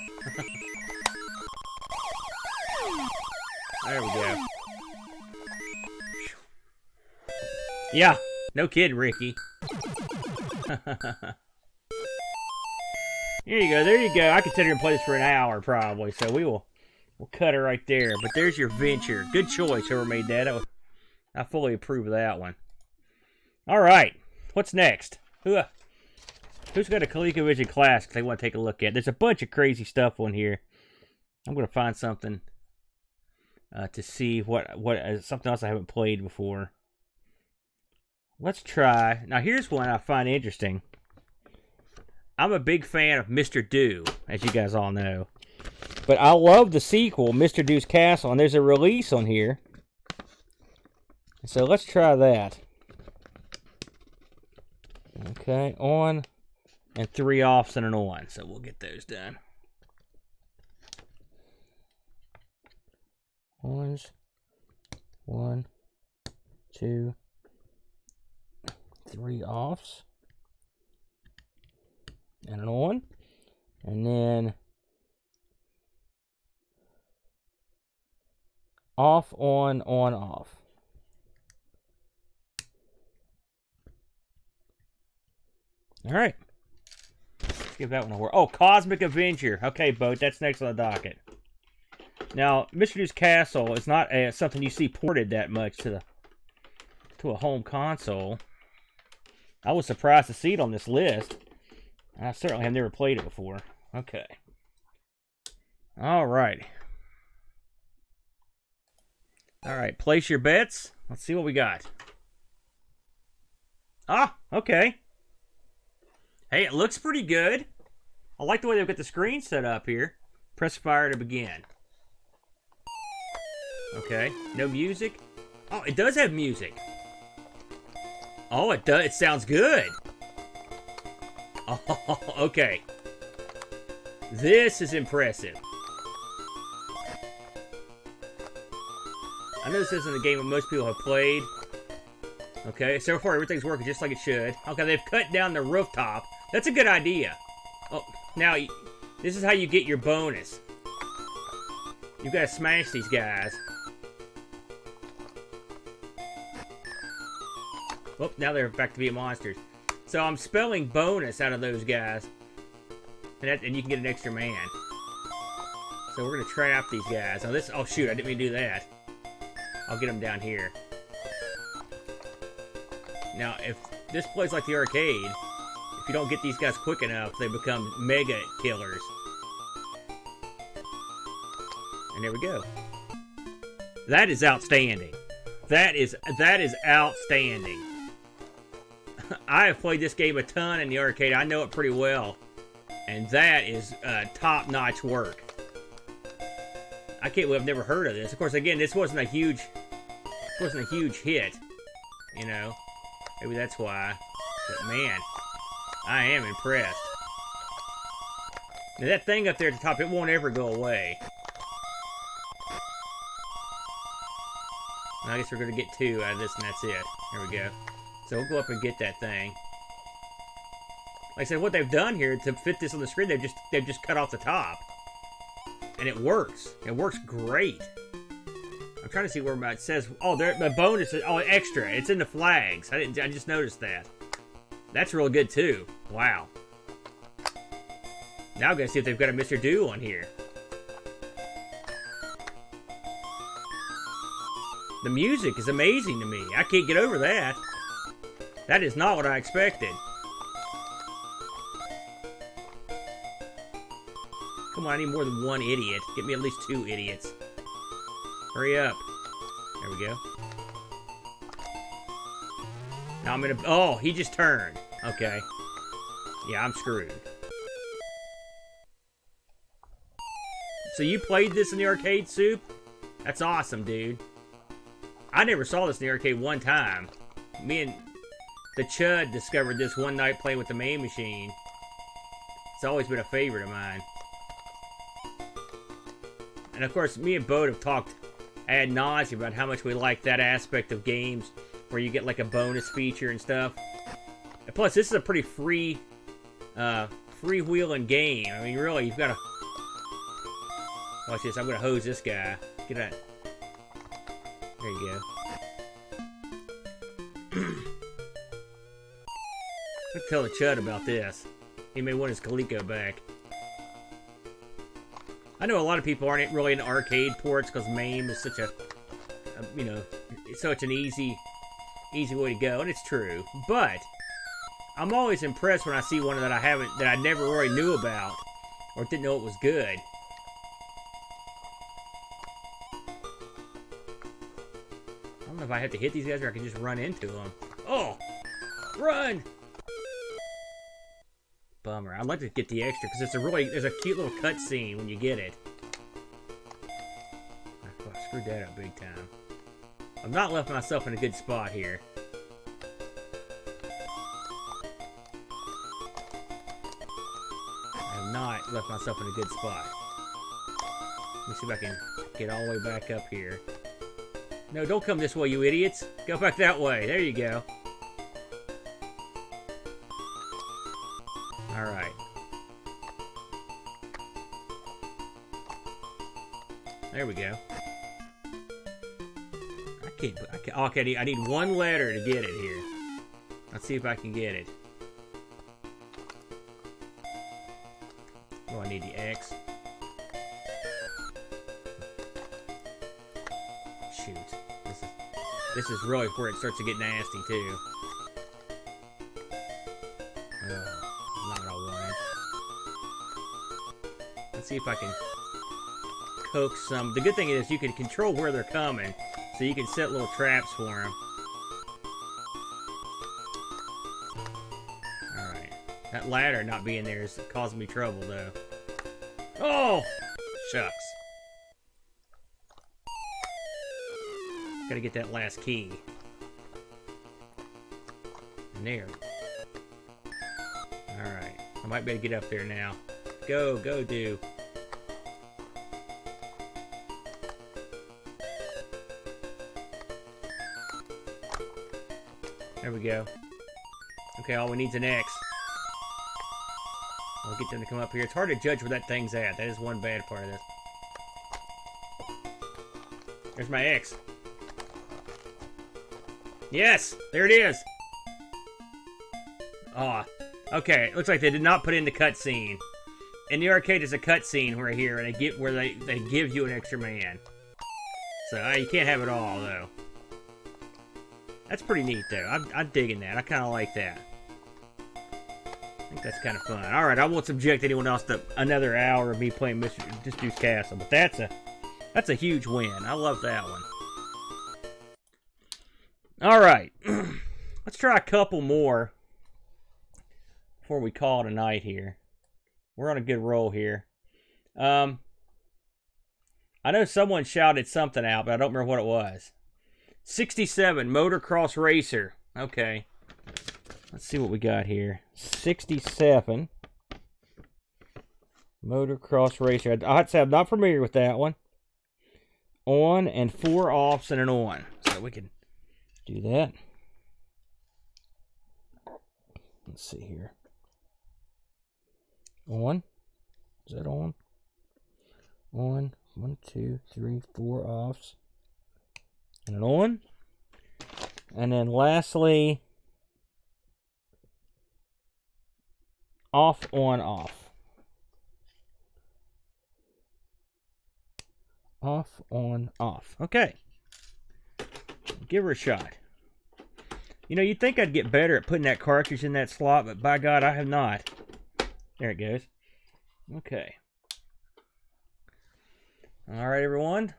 There we go. Yeah, no kidding, Ricky. Here you go, there you go. I could sit here and play this for an hour, probably. So we'll cut it right there. But there's your Venture. Good choice, whoever made that. I fully approve of that one. All right, what's next? Who's got a Colecovision Classic they want to take a look at? There's a bunch of crazy stuff on here. I'm going to find something to see what something else I haven't played before. Let's try. Now, here's one I find interesting. I'm a big fan of Mr. Do, as you guys all know. But I love the sequel, Mr. Do's Castle, and there's a release on here. So let's try that. Okay, on and 3 offs and an on. So we'll get those done. Ons, 1, 2, 3 offs and an on, and then off, on, off. All right, let's give that one a whirl. Oh, Cosmic Avenger. Okay, Boat, that's next on the docket. Now, Mr. Do's Castle is not something you see ported that much to a home console. I was surprised to see it on this list. I certainly have never played it before. Okay. All right. All right, place your bets. Let's see what we got. Ah, okay. Hey, it looks pretty good. I like the way they've got the screen set up here. Press fire to begin. Okay, no music. Oh, it does have music. Oh, it does. It sounds good. Oh, okay. This is impressive. I know this isn't a game that most people have played. Okay, so far everything's working just like it should. Okay, they've cut down the rooftop. That's a good idea. Oh, now, this is how you get your bonus. You've got to smash these guys. Oh, now they're back to being monsters. So I'm spelling bonus out of those guys. And you can get an extra man. So we're going to trap these guys. Now this, oh shoot, I didn't mean to do that. I'll get them down here. Now, if this plays like the arcade, if you don't get these guys quick enough, they become mega killers. And there we go. That is outstanding. That is outstanding. I have played this game a ton in the arcade. I know it pretty well. And that is top-notch work. I can't believe I've never heard of this. Of course, again, this wasn't a huge hit. You know? Maybe that's why. But man, I am impressed. Now that thing up there at the top, it won't ever go away. And I guess we're going to get 2 out of this, and that's it. There we go. So we'll go up and get that thing. Like I said, what they've done here to fit this on the screen, they've just cut off the top. And it works. It works great. I'm trying to see where it says. Oh, there the bonus is extra. It's in the flags. I just noticed that. That's real good too. Wow. Now I'm gonna see if they've got a Mr. Do on here. The music is amazing to me. I can't get over that. That is not what I expected. Come on, I need more than one idiot. Get me at least 2 idiots. Hurry up. There we go. Now I'm gonna... Oh, he just turned. Okay. Yeah, I'm screwed. So you played this in the arcade, Soup? That's awesome, dude. I never saw this in the arcade one time. Me and the Chud discovered this one night playing with the main machine. It's always been a favorite of mine. And of course, me and Bode have talked ad nauseum about how much we like that aspect of games where you get like a bonus feature and stuff. And plus, this is a pretty freewheeling game. I mean, really, you've got to... Watch this, I'm going to hose this guy. Get that. There you go. Let's tell the Chud about this. He may want his Coleco back. I know a lot of people aren't really into arcade ports because MAME is such a you know, it's such an easy way to go, and it's true. But I'm always impressed when I see one that I never really knew about or didn't know it was good. I don't know if I have to hit these guys or I can just run into them. Oh, run! Bummer. I'd like to get the extra because there's a cute little cutscene when you get it. Oh, I screwed that up big time. I've not left myself in a good spot here. I have not left myself in a good spot. Let me see if I can get all the way back up here. No, don't come this way, you idiots. Go back that way. There you go. Alright. There we go. Okay, I need one letter to get it here. Let's see if I can get it. Oh, I need the X. Shoot. This is really where it starts to get nasty, too. Not what I wanted. Let's see if I can coax some. The good thing is you can control where they're coming, so you can set little traps for them. Alright. That ladder not being there is causing me trouble, though. Oh! Shucks. Gotta get that last key. And there. Alright. I might be able to get up there now. Go, do. There we go. Okay, all we need is an X. I'll get them to come up here. It's hard to judge where that thing's at. That is one bad part of this. There's my X. Yes! There it is! Aw. Okay, it looks like they did not put in the cutscene. In the arcade, there's a cutscene where they give you an extra man. So you can't have it all, though. That's pretty neat, though. I'm digging that. I kind of like that. I think that's kind of fun. All right, I won't subject anyone else to another hour of me playing Mr. Dispute's Castle, but that's a huge win. I love that one. All right, let's try a couple more before we call it a night here. We're on a good roll here. I know someone shouted something out, but I don't remember what it was. 67, Motorcross Racer. Okay. Let's see what we got here. 67, Motorcross Racer. I have to say I'm not familiar with that one. On and 4 offs and an on. So we can do that. Let's see here. On. Is that on? On. 1, 2, 3, 4 offs. And an on. And then lastly, off, on, off. Off, on, off. Okay. Give her a shot. You know, you'd think I'd get better at putting that cartridge in that slot, but by God, I have not. There it goes. Okay. Alright, everyone.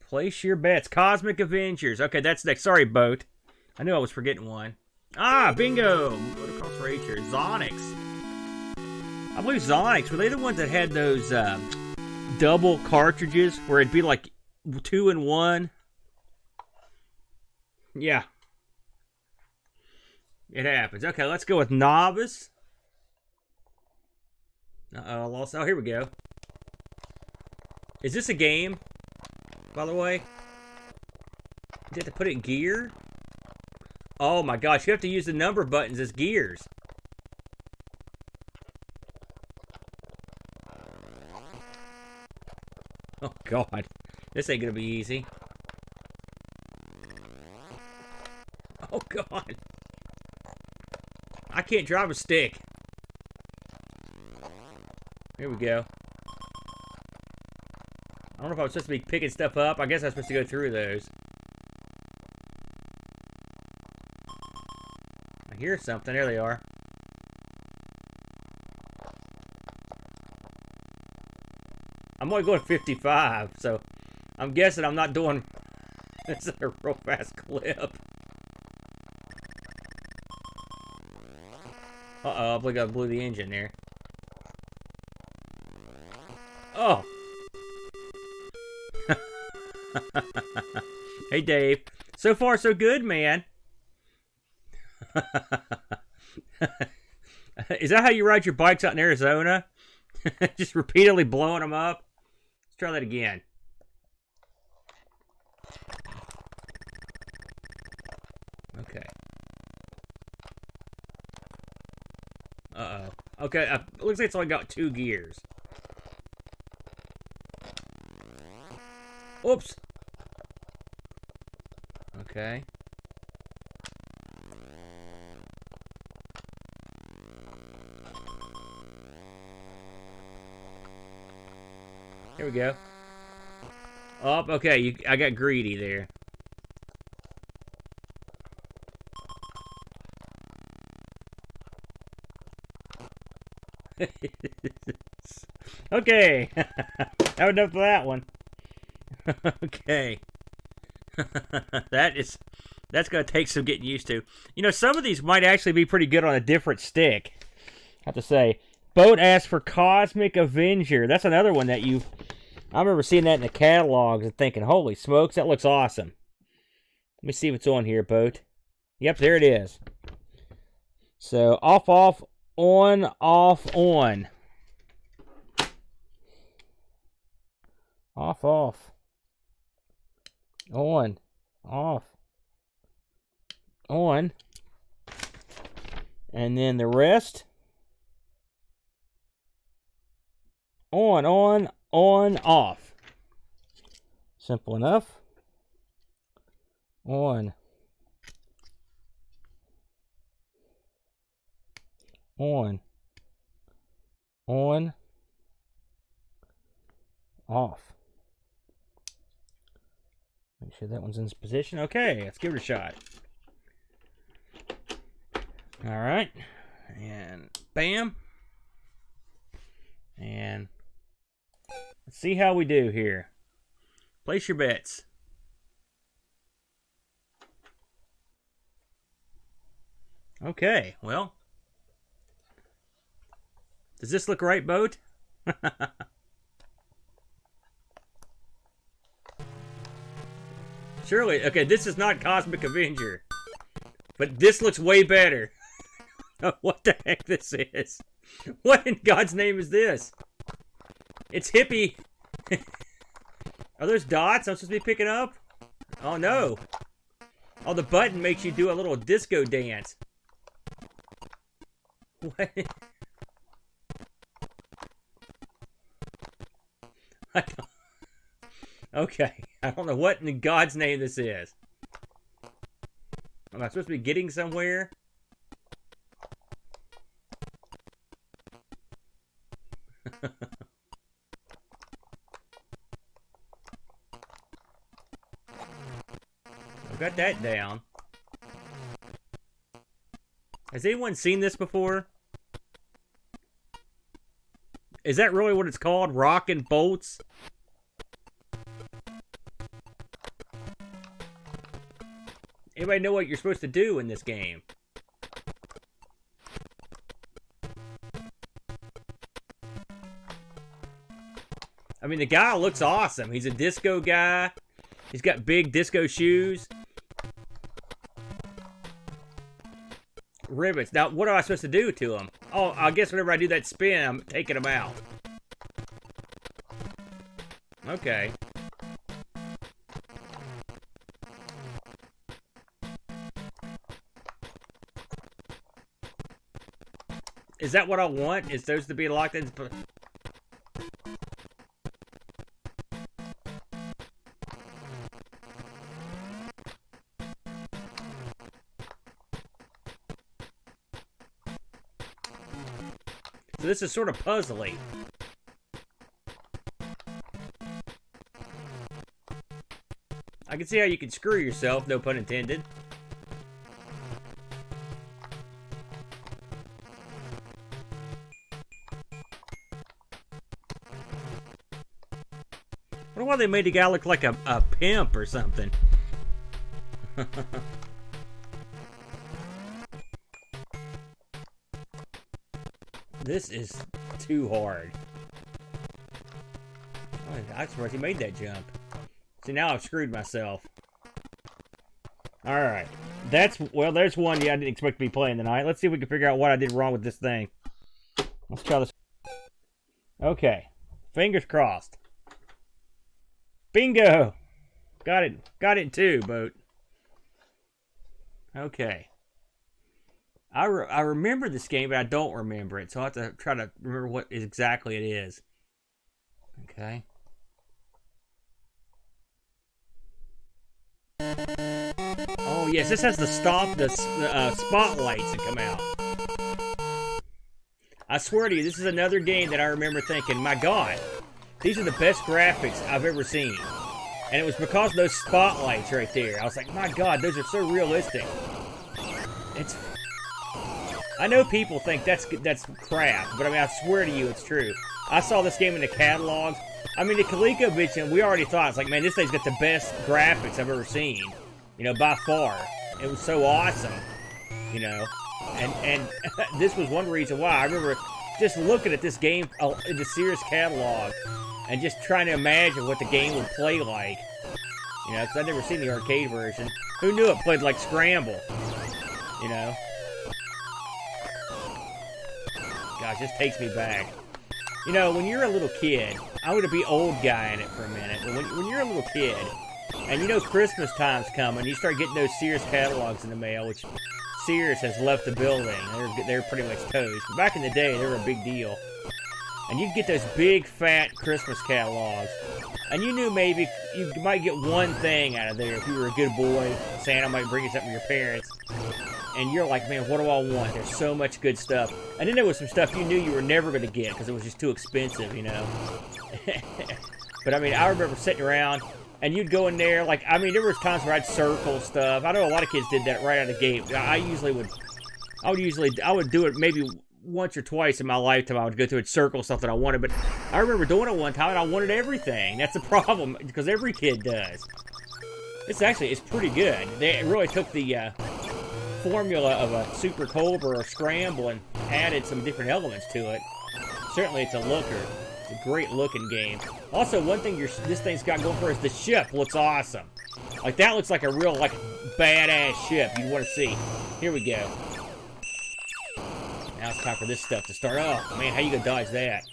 Place your bets. Cosmic Avengers. Okay, that's next. Sorry, Boat. I knew I was forgetting one. Ah, bingo! Motocross Racer. Zonix. I believe Zonix, were they the ones that had those double cartridges where it'd be like 2 in 1? Yeah. It happens. Okay, let's go with Novice. Uh-oh, I lost. Oh, here we go. Is this a game, by the way? You have to put it in gear? Oh my gosh, you have to use the number buttons as gears. Oh God, this ain't gonna be easy. Oh God. I can't drive a stick. Here we go. I don't know if I'm supposed to be picking stuff up. I guess I'm supposed to go through those. I hear something. There they are. I'm only going 55, so I'm guessing I'm not doing... This is a real fast clip. Uh-oh, I believe I blew the engine there. Oh! Hey, Dave. So far, so good, man. Is that how you ride your bikes out in Arizona? Just repeatedly blowing them up? Let's try that again. Okay. Uh-oh. Okay, it looks like it's only got 2 gears. Oops. Okay. Here we go. Oh, okay, I got greedy there. Okay. That was enough for that one. Okay. That's gonna take some getting used to. You know, some of these might actually be pretty good on a different stick. I have to say. Boat asked for Cosmic Avenger. That's another one that I remember seeing that in the catalogs and thinking, holy smokes, that looks awesome. Let me see if it's on here, Boat. Yep, there it is. So, off, off, on, off, on. Off, off. On, off, on. And then the rest. On, off. Simple enough. On, off. Make sure that one's in its position. Okay, let's give it a shot. All right. And bam. And let's see how we do here. Place your bets. Okay, well. Does this look right, Boat? Surely, okay, this is not Cosmic Avenger. But this looks way better. What the heck this is? What in God's name is this? It's hippie. Are those dots I'm supposed to be picking up? Oh no. Oh, the button makes you do a little disco dance. What? Okay. I don't know what in God's name this is. Am I supposed to be getting somewhere? I've got that down. Has anyone seen this before? Is that really what it's called? Rock and bolts? Anybody know what you're supposed to do in this game? I mean, the guy looks awesome. He's a disco guy. He's got big disco shoes. Rivets. Now, what am I supposed to do to him? Oh, I guess whenever I do that spin, I'm taking him out. Okay. Is that what I want? Is those to be locked in? So this is sort of puzzly. I can see how you can screw yourself, no pun intended. I wonder why they made the guy look like a pimp or something. This is too hard. Oh, I'm surprised he made that jump. See, now I've screwed myself. Alright. There's one I didn't expect to be playing tonight. Let's see if we can figure out what I did wrong with this thing. Let's try this. Okay. Fingers crossed. Bingo! Got it. Got it too, boat. Okay. I remember this game, but I don't remember it. So I have to try to remember what exactly it is. Okay. Oh, yes. This has to stop the spotlights that come out. I swear to you, this is another game that I remember thinking, my God, these are the best graphics I've ever seen. And it was because of those spotlights right there. I was like, my God, those are so realistic. I know people think that's crap, but I mean, I swear to you, it's true. I saw this game in the catalog. I mean, the Colecovision, we already thought, it's like, man, this thing's got the best graphics I've ever seen. You know, by far. It was so awesome. You know. And this was one reason why. I remember just looking at this game in the Sears catalog and just trying to imagine what the game would play like. You know, because I'd never seen the arcade version. Who knew it played like Scramble? You know. Gosh, this takes me back. You know, when you're a little kid, I'm going to be old guy in it for a minute, but when you're a little kid, and you know Christmas time's coming, you start getting those Sears catalogs in the mail, which Sears has left the building. They're pretty much toast. But back in the day, they were a big deal. And you'd get those big, fat Christmas catalogs, and you knew maybe you might get one thing out of there if you were a good boy. Santa might bring you something from your parents. And you're like, man, what do I want? There's so much good stuff. And then there was some stuff you knew you were never going to get because it was just too expensive, you know. But, I mean, I remember sitting around, and you'd go in there, like, I mean, there was times where I'd circle stuff. I know a lot of kids did that right out of the gate. I would do it maybe once or twice in my lifetime. I would go through and circle stuff that I wanted. But I remember doing it one time, and I wanted everything. That's the problem, because every kid does. It's pretty good. They really took the formula of a Super Cobra or Scramble and added some different elements to it. Certainly it's a looker. It's a great looking game. Also, one thing this thing's got going for it is the ship looks awesome. Like, that looks like a real, like, badass ship you'd want to see. Here we go. Now it's time for this stuff to start. Oh, man, how you gonna dodge that?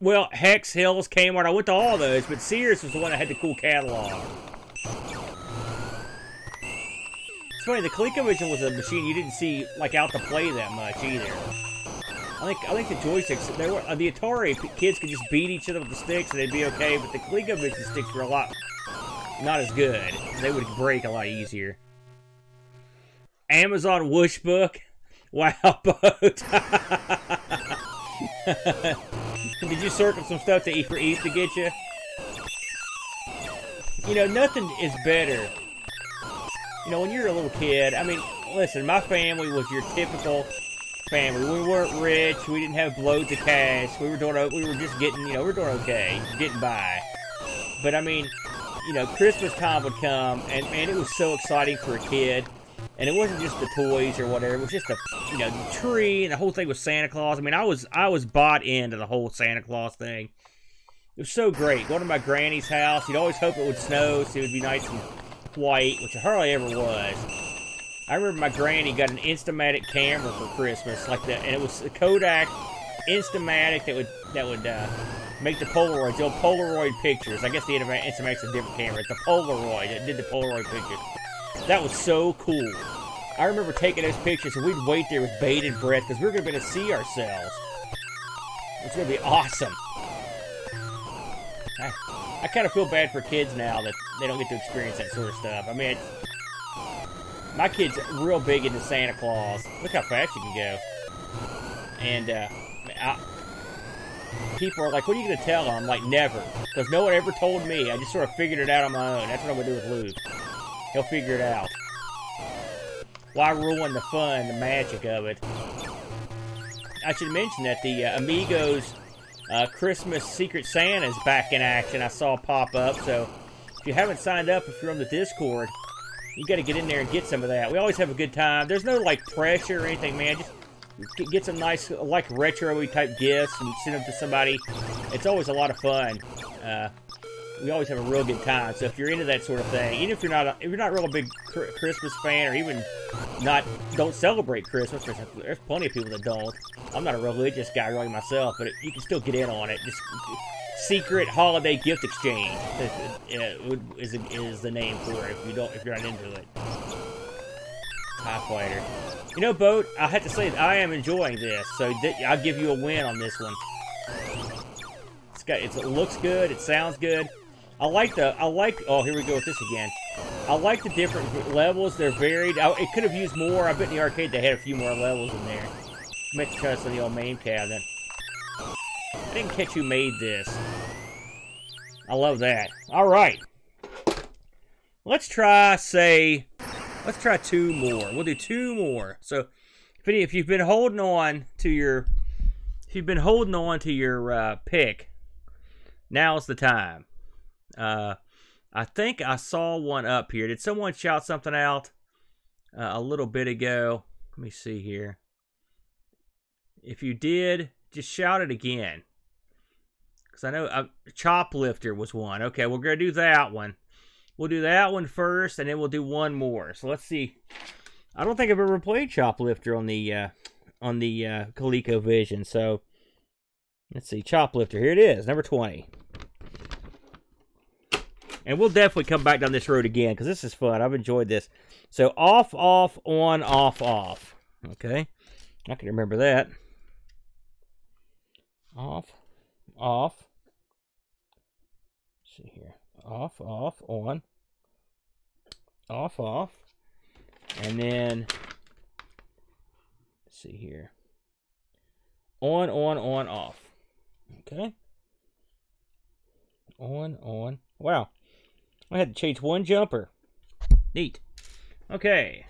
Well, Hex, Hills, Kmart, I went to all those, but Sears was the one that had the cool catalog. It's funny, the Colecovision was a machine you didn't see, like, out to play that much, either. I think the joysticks, they were, the Atari kids could just beat each other with the sticks and they'd be okay, but the Colecovision sticks were a lot not as good. They would break a lot easier. Amazon Whoosh Book. Wow, Boat. Did you circle some stuff to eat for East to get you? You know, nothing is better. You know, when you're a little kid, I mean, listen, my family was your typical family. We weren't rich. We didn't have loads of cash. We were just getting, you know, we were doing okay, getting by. But I mean, you know, Christmas time would come, and man, it was so exciting for a kid. And it wasn't just the toys or whatever. It was just the, you know, the tree, and the whole thing was Santa Claus. I mean, I was bought into the whole Santa Claus thing. It was so great. Going to my granny's house, you'd always hope it would snow, so it would be nice and white, which it hardly ever was. I remember my granny got an Instamatic camera for Christmas, like that, and it was a Kodak Instamatic that would make the Polaroids, the old Polaroid pictures. I guess the Instamatic's a different camera. It's the Polaroid that did the Polaroid pictures. That was so cool. I remember taking those pictures, and we'd wait there with bated breath because we were going to be able to see ourselves. It's going to be awesome. I kind of feel bad for kids now that they don't get to experience that sort of stuff. I mean, my kid's real big into Santa Claus. Look how fast you can go. And people are like, what are you going to tell them? I'm like, never. Because no one ever told me. I just sort of figured it out on my own. That's what I'm going to do with Luke. He'll figure it out. Why ruin the fun, the magic of it? I should mention that the Amigos Christmas Secret Santa is back in action. I saw pop up. So if you haven't signed up, if you're on the Discord, you got to get in there and get some of that. We always have a good time. There's no like pressure or anything, man. Just get some nice like retro-y type gifts and send them to somebody. It's always a lot of fun. We always have a real good time. So if you're into that sort of thing, even if you're not real big Christmas fan, or even don't celebrate Christmas, there's plenty of people that don't. I'm not a religious guy really myself, but you can still get in on it. Just secret holiday gift exchange is the name for it. If you're not into it. TIE Fighter. You know, Boat, I have to say that I am enjoying this, so I'll give you a win on this one. It looks good. It sounds good. Oh, here we go with this again. I like the different levels. They're varied. It could have used more. I bet in the arcade they had a few more levels in there. I meant to try this on the old main cabinet. I didn't catch who made this. I love that. All right. Let's try two more. We'll do two more. So, if you've been holding on to your, pick, now's the time. I think I saw one up here. Did someone shout something out a little bit ago? Let me see here. If you did, just shout it again. Because I know Choplifter was one. Okay, we're going to do that one. We'll do that one first, and then we'll do one more. So let's see. I don't think I've ever played Choplifter on the Colecovision. So let's see. Choplifter. Here it is, number 20. And we'll definitely come back down this road again, because this is fun. I've enjoyed this. So, off, off, on, off, off. Okay. I can remember that. Off, off. Let's see here. Off, off, on. Off, off. And then, let's see here. On, off. Okay. On. Wow. I had to change one jumper. Neat. Okay.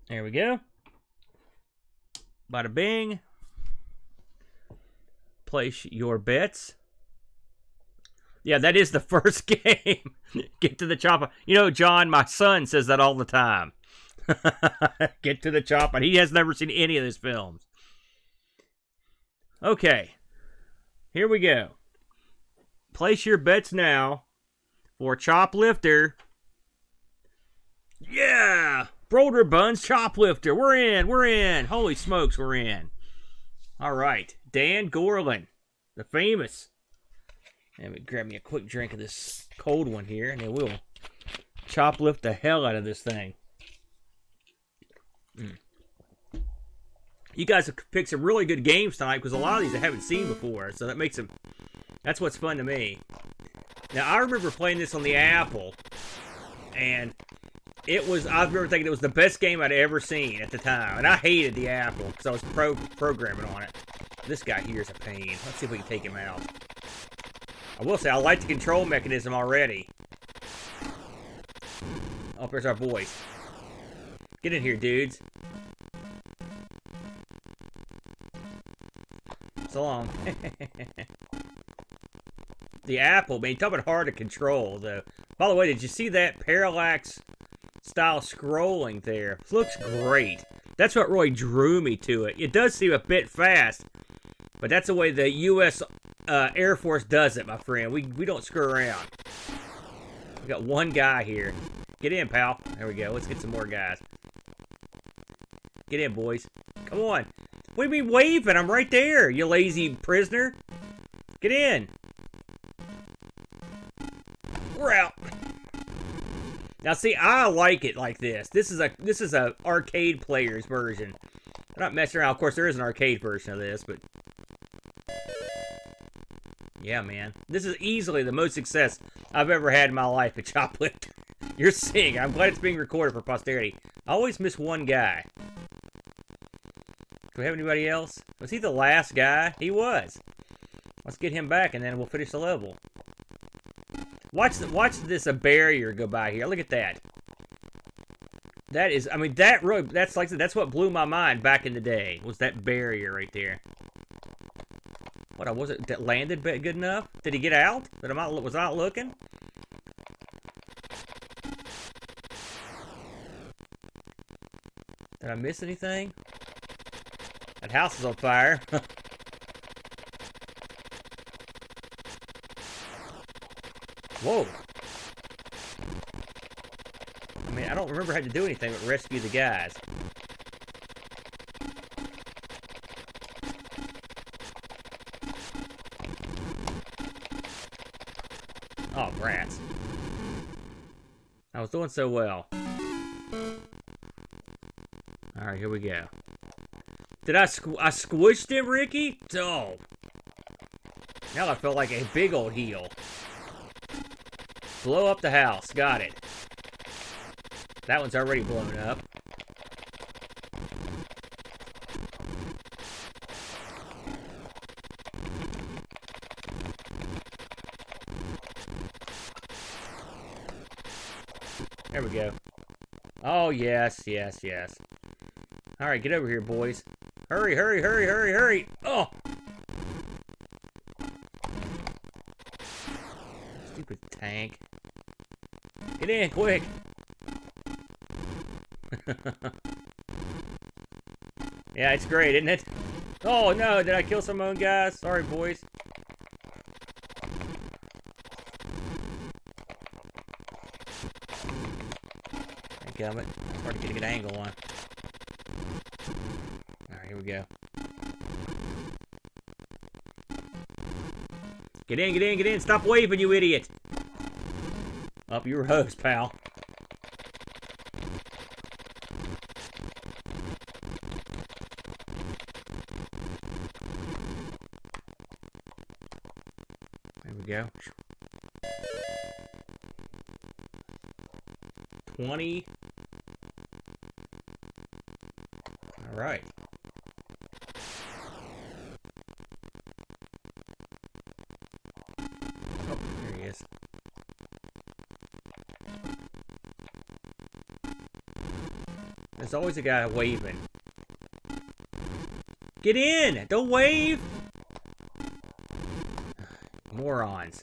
There we go. Bada bing. Place your bets. Yeah, that is the first game. Get to the chopper. You know, John, my son says that all the time. Get to the chopper. He has never seen any of these films. Okay. Here we go. Place your bets now for Choplifter. Yeah! Boulder Buns Choplifter. We're in. Holy smokes, we're in. All right. Dan Gorlin, the famous. Let me grab me a quick drink of this cold one here, and then we'll choplift the hell out of this thing. You guys have picked some really good games tonight because a lot of these I haven't seen before, so that makes them. That's what's fun to me. Now I remember playing this on the Apple, and it was. I remember thinking it was the best game I'd ever seen at the time, and I hated the Apple because I was programming on it. This guy here is a pain. Let's see if we can take him out. I will say I like the control mechanism already. Oh, there's our boys. Get in here, dudes. So long. The Apple, man, talk about hard to control, though. By the way, did you see that parallax style scrolling there? It looks great. That's what really drew me to it. It does seem a bit fast, but that's the way the U.S. Air Force does it, my friend. We don't screw around. We got one guy here. Get in, pal. There we go. Let's get some more guys. Get in, boys. Come on. What do you mean waving? I'm right there, you lazy prisoner. Get in. We're out. Now, see, I like it like this. This is a arcade player's version. I'm not messing around. Of course, there is an arcade version of this, but yeah, man, this is easily the most success I've ever had in my life at Choplifter. You're seeing. I'm glad it's being recorded for posterity. I always miss one guy. Do we have anybody else? Was he the last guy? He was. Let's get him back, and then we'll finish the level. Watch this barrier go by here. Look at that. That is, I mean, that really, that's like I said, that's what blew my mind back in the day, was that barrier right there. What, was it that landed good enough? Did he get out? Was I not looking? Did I miss anything? That house is on fire. Whoa. I mean, I don't remember having to do anything but rescue the guys. Oh, brats. I was doing so well. Alright, here we go. Did I squished him, Ricky? Oh. Now I felt like a big old heel. Blow up the house. Got it. That one's already blown up. There we go. Oh, yes, yes, yes. All right, get over here, boys. Hurry, hurry, hurry, hurry, hurry. Oh! Stupid tank. Get in, quick. Yeah, it's great, isn't it? Oh, no, did I kill some of my own guys? Sorry, boys. Damn it. It's hard to get a good angle on. Alright, here we go. Get in, get in, get in. Stop waving, you idiot. Up your hose, pal. There we go. 20. All right. Oh, there he is. There's always a guy waving. Get in! Don't wave! Morons.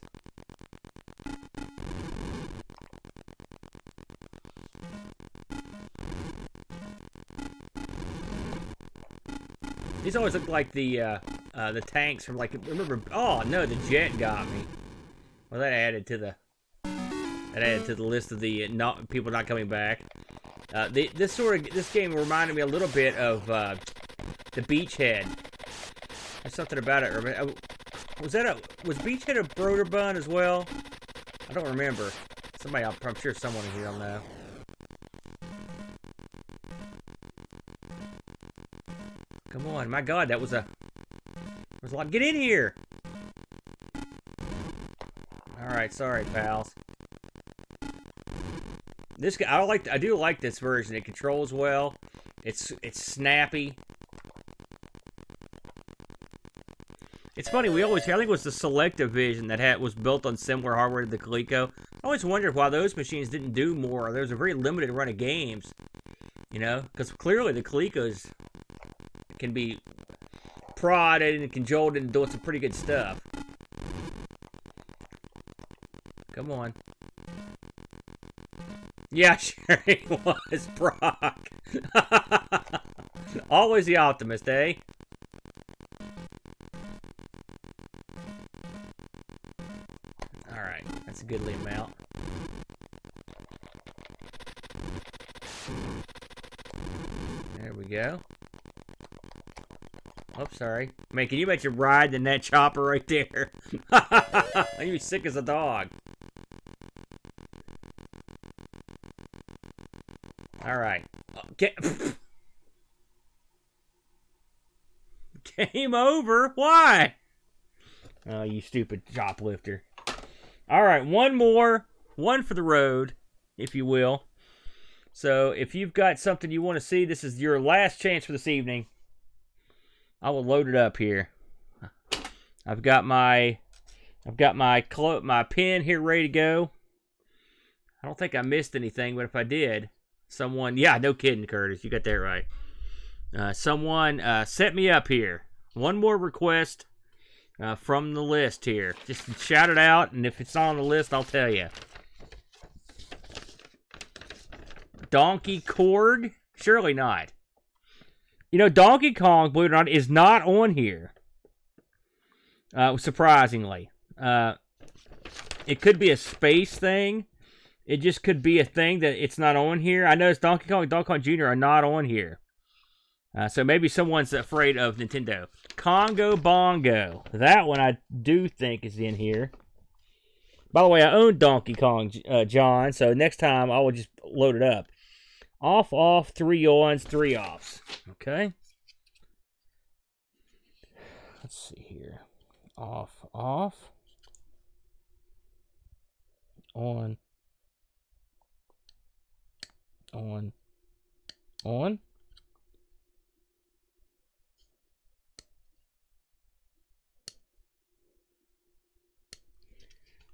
These always look like the tanks from, like, remember, oh no, the jet got me. Well, that added to the list of the people not coming back. This game reminded me a little bit of the Beachhead. There's something about it. Was Beachhead a broder bun as well? I don't remember. I'm sure someone in here will know. Come on, my God, that was a lot. Get in here! Alright, sorry, pals. This guy, I do like this version. It controls well. It's snappy. It's funny, I think it was the Colecovision that was built on similar hardware to the Coleco. I always wondered why those machines didn't do more. There was a very limited run of games, you know, because clearly the Colecos can be prodded and cajoled into doing some pretty good stuff. Come on. Yeah, sure he was, Brock. Always the optimist, eh? Alright, that's a goodly amount. There we go. Oh, sorry. Man, can you imagine riding in that chopper right there? You'd be sick as a dog. Alright. Game over? Why? Oh, you stupid Choplifter. Alright, one more. One for the road, if you will. So, if you've got something you want to see, this is your last chance for this evening. I will load it up here. I've got my pen here ready to go. I don't think I missed anything, but if I did, someone, yeah, no kidding, Curtis, you got that right. Someone set me up here. One more request from the list here. Just shout it out, and if it's not on the list, I'll tell you. Donkey Korg? Surely not. You know, Donkey Kong, believe it or not, is not on here. Surprisingly. It could be a space thing. It just could be a thing that it's not on here. I noticed Donkey Kong and Donkey Kong Jr. are not on here. So maybe someone's afraid of Nintendo. Congo Bongo. That one I do think is in here. By the way, I own Donkey Kong, John, so next time I will just load it up. Off, 3 ons, 3 offs. Okay. Let's see here. Off. On.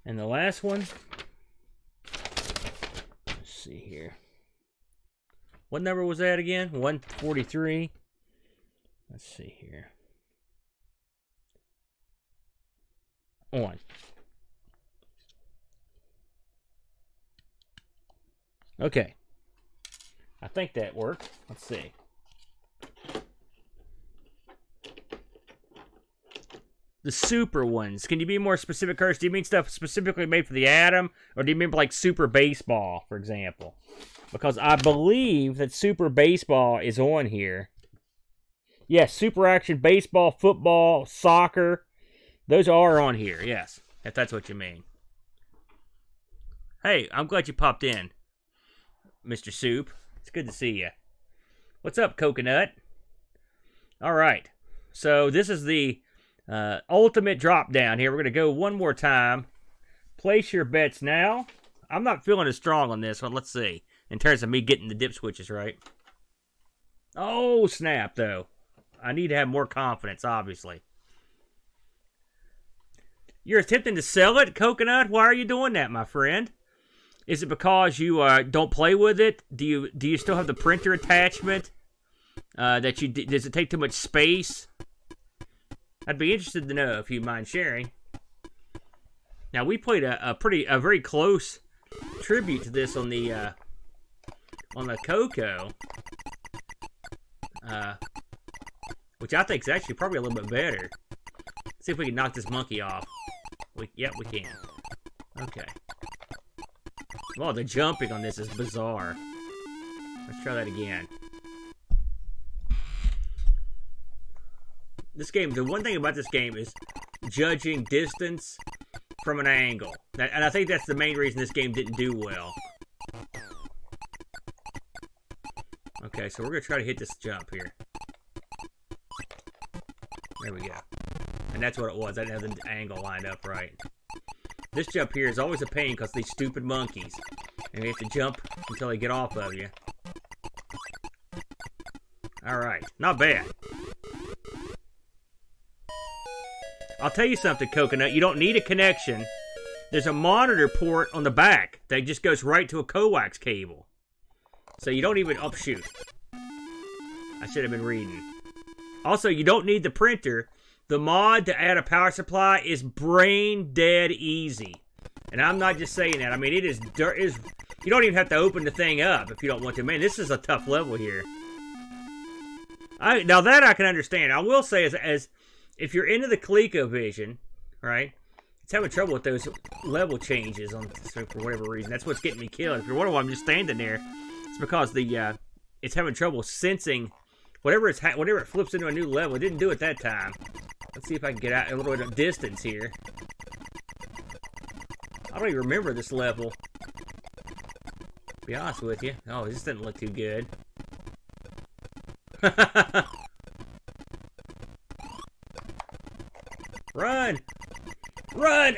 And the last one. Let's see here. What number was that again? 143. Let's see here. On. Okay. I think that worked. Let's see. The super ones. Can you be more specific, Curtis? Do you mean stuff specifically made for the Adam? Or do you mean like Super Baseball, for example? Because I believe that Super Baseball is on here. Yes, Super Action Baseball, Football, Soccer. Those are on here, yes. If that's what you mean. Hey, I'm glad you popped in, Mr. Soup. It's good to see you. What's up, Coconut? Alright. So, this is the ultimate drop down here. We're going to go one more time. Place your bets now. I'm not feeling as strong on this one. Let's see. In terms of me getting the dip switches right. Oh, snap, though. I need to have more confidence, obviously. You're attempting to sell it, Coconut? Why are you doing that, my friend? Is it because you don't play with it? Do you still have the printer attachment? Does it take too much space? I'd be interested to know if you mind sharing. Now we played a very close tribute to this on the Coco, which I think is actually probably a little bit better. Let's see if we can knock this monkey off. Yep, we can. Okay. Well, the jumping on this is bizarre. Let's try that again. This game, the one thing about this game is judging distance from an angle. And I think that's the main reason this game didn't do well. Okay, so we're going to try to hit this jump here. There we go. And that's what it was. I didn't have the angle lined up right. This jump here is always a pain because these stupid monkeys. And you have to jump until they get off of you. Alright, not bad. I'll tell you something, Coconut. You don't need a connection. There's a monitor port on the back that just goes right to a coax cable. So you don't even... Oh, shoot. I should have been reading. Also, you don't need the printer. The mod to add a power supply is brain dead easy. And I'm not just saying that. I mean, it is dirt. You don't even have to open the thing up if you don't want to. Man, this is a tough level here. Now that I can understand. I will say, as if you're into the Colecovision, right? It's having trouble with those level changes for whatever reason. That's what's getting me killed. If you're wondering why I'm just standing there, it's because it's having trouble sensing whatever it flips into a new level. It didn't do it that time. Let's see if I can get out a little bit of distance here. I don't even remember this level. To be honest with you. Oh, this doesn't look too good. Run! Run!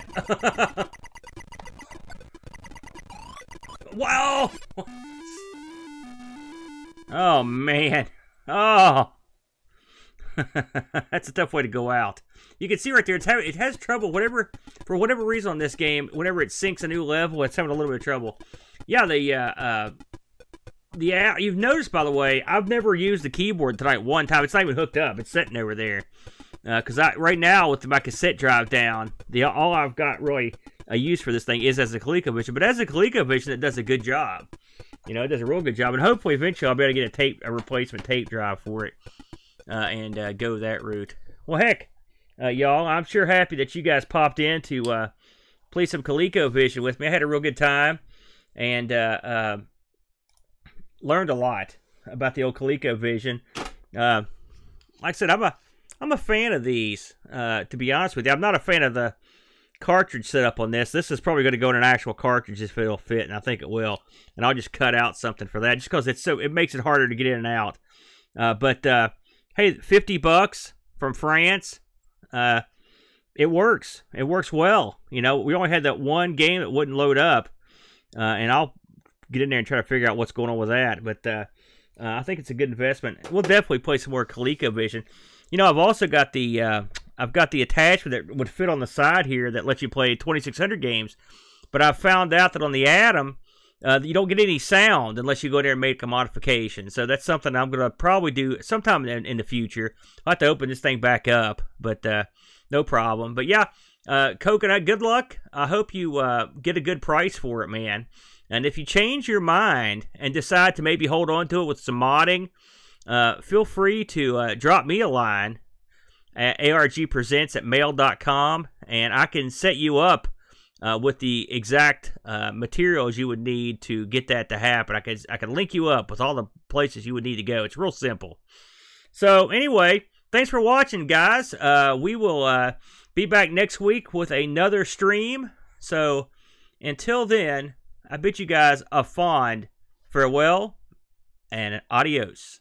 Wow! Oh, man. Oh! That's a tough way to go out. You can see right there, it has trouble. For whatever reason on this game, whenever it sinks a new level, it's having a little bit of trouble. Yeah, you've noticed, by the way, I've never used the keyboard tonight one time. It's not even hooked up. It's sitting over there. Because right now, with my cassette drive down, all I've got really a use for this thing is as a Colecovision. But as a Colecovision, it does a good job. You know, it does a real good job. And hopefully, eventually, I'll be able to get a replacement tape drive for it. And go that route. Well, heck, y'all, I'm sure happy that you guys popped in to play some Colecovision with me. I had a real good time. And learned a lot about the old Colecovision. Like I said, I'm a fan of these, to be honest with you. I'm not a fan of the cartridge setup on this. This is probably going to go in an actual cartridge if it'll fit, and I think it will. And I'll just cut out something for that, just because it makes it harder to get in and out. But hey, $50 from France. It works. It works well. You know, we only had that one game that wouldn't load up, and I'll get in there and try to figure out what's going on with that. But I think it's a good investment. We'll definitely play some more Colecovision. You know, I've also got the attachment that would fit on the side here that lets you play 2600 games. But I've found out that on the Adam, you don't get any sound unless you go there and make a modification. So that's something I'm going to probably do sometime in the future. I'll have to open this thing back up, but no problem. But yeah, Coconut, good luck. I hope you get a good price for it, man. And if you change your mind and decide to maybe hold on to it with some modding, feel free to drop me a line at argpresents@mail.com, and I can set you up with the exact materials you would need to get that to happen. I can link you up with all the places you would need to go. It's real simple. So anyway, thanks for watching, guys. We will be back next week with another stream. So until then, I bid you guys a fond farewell and adios.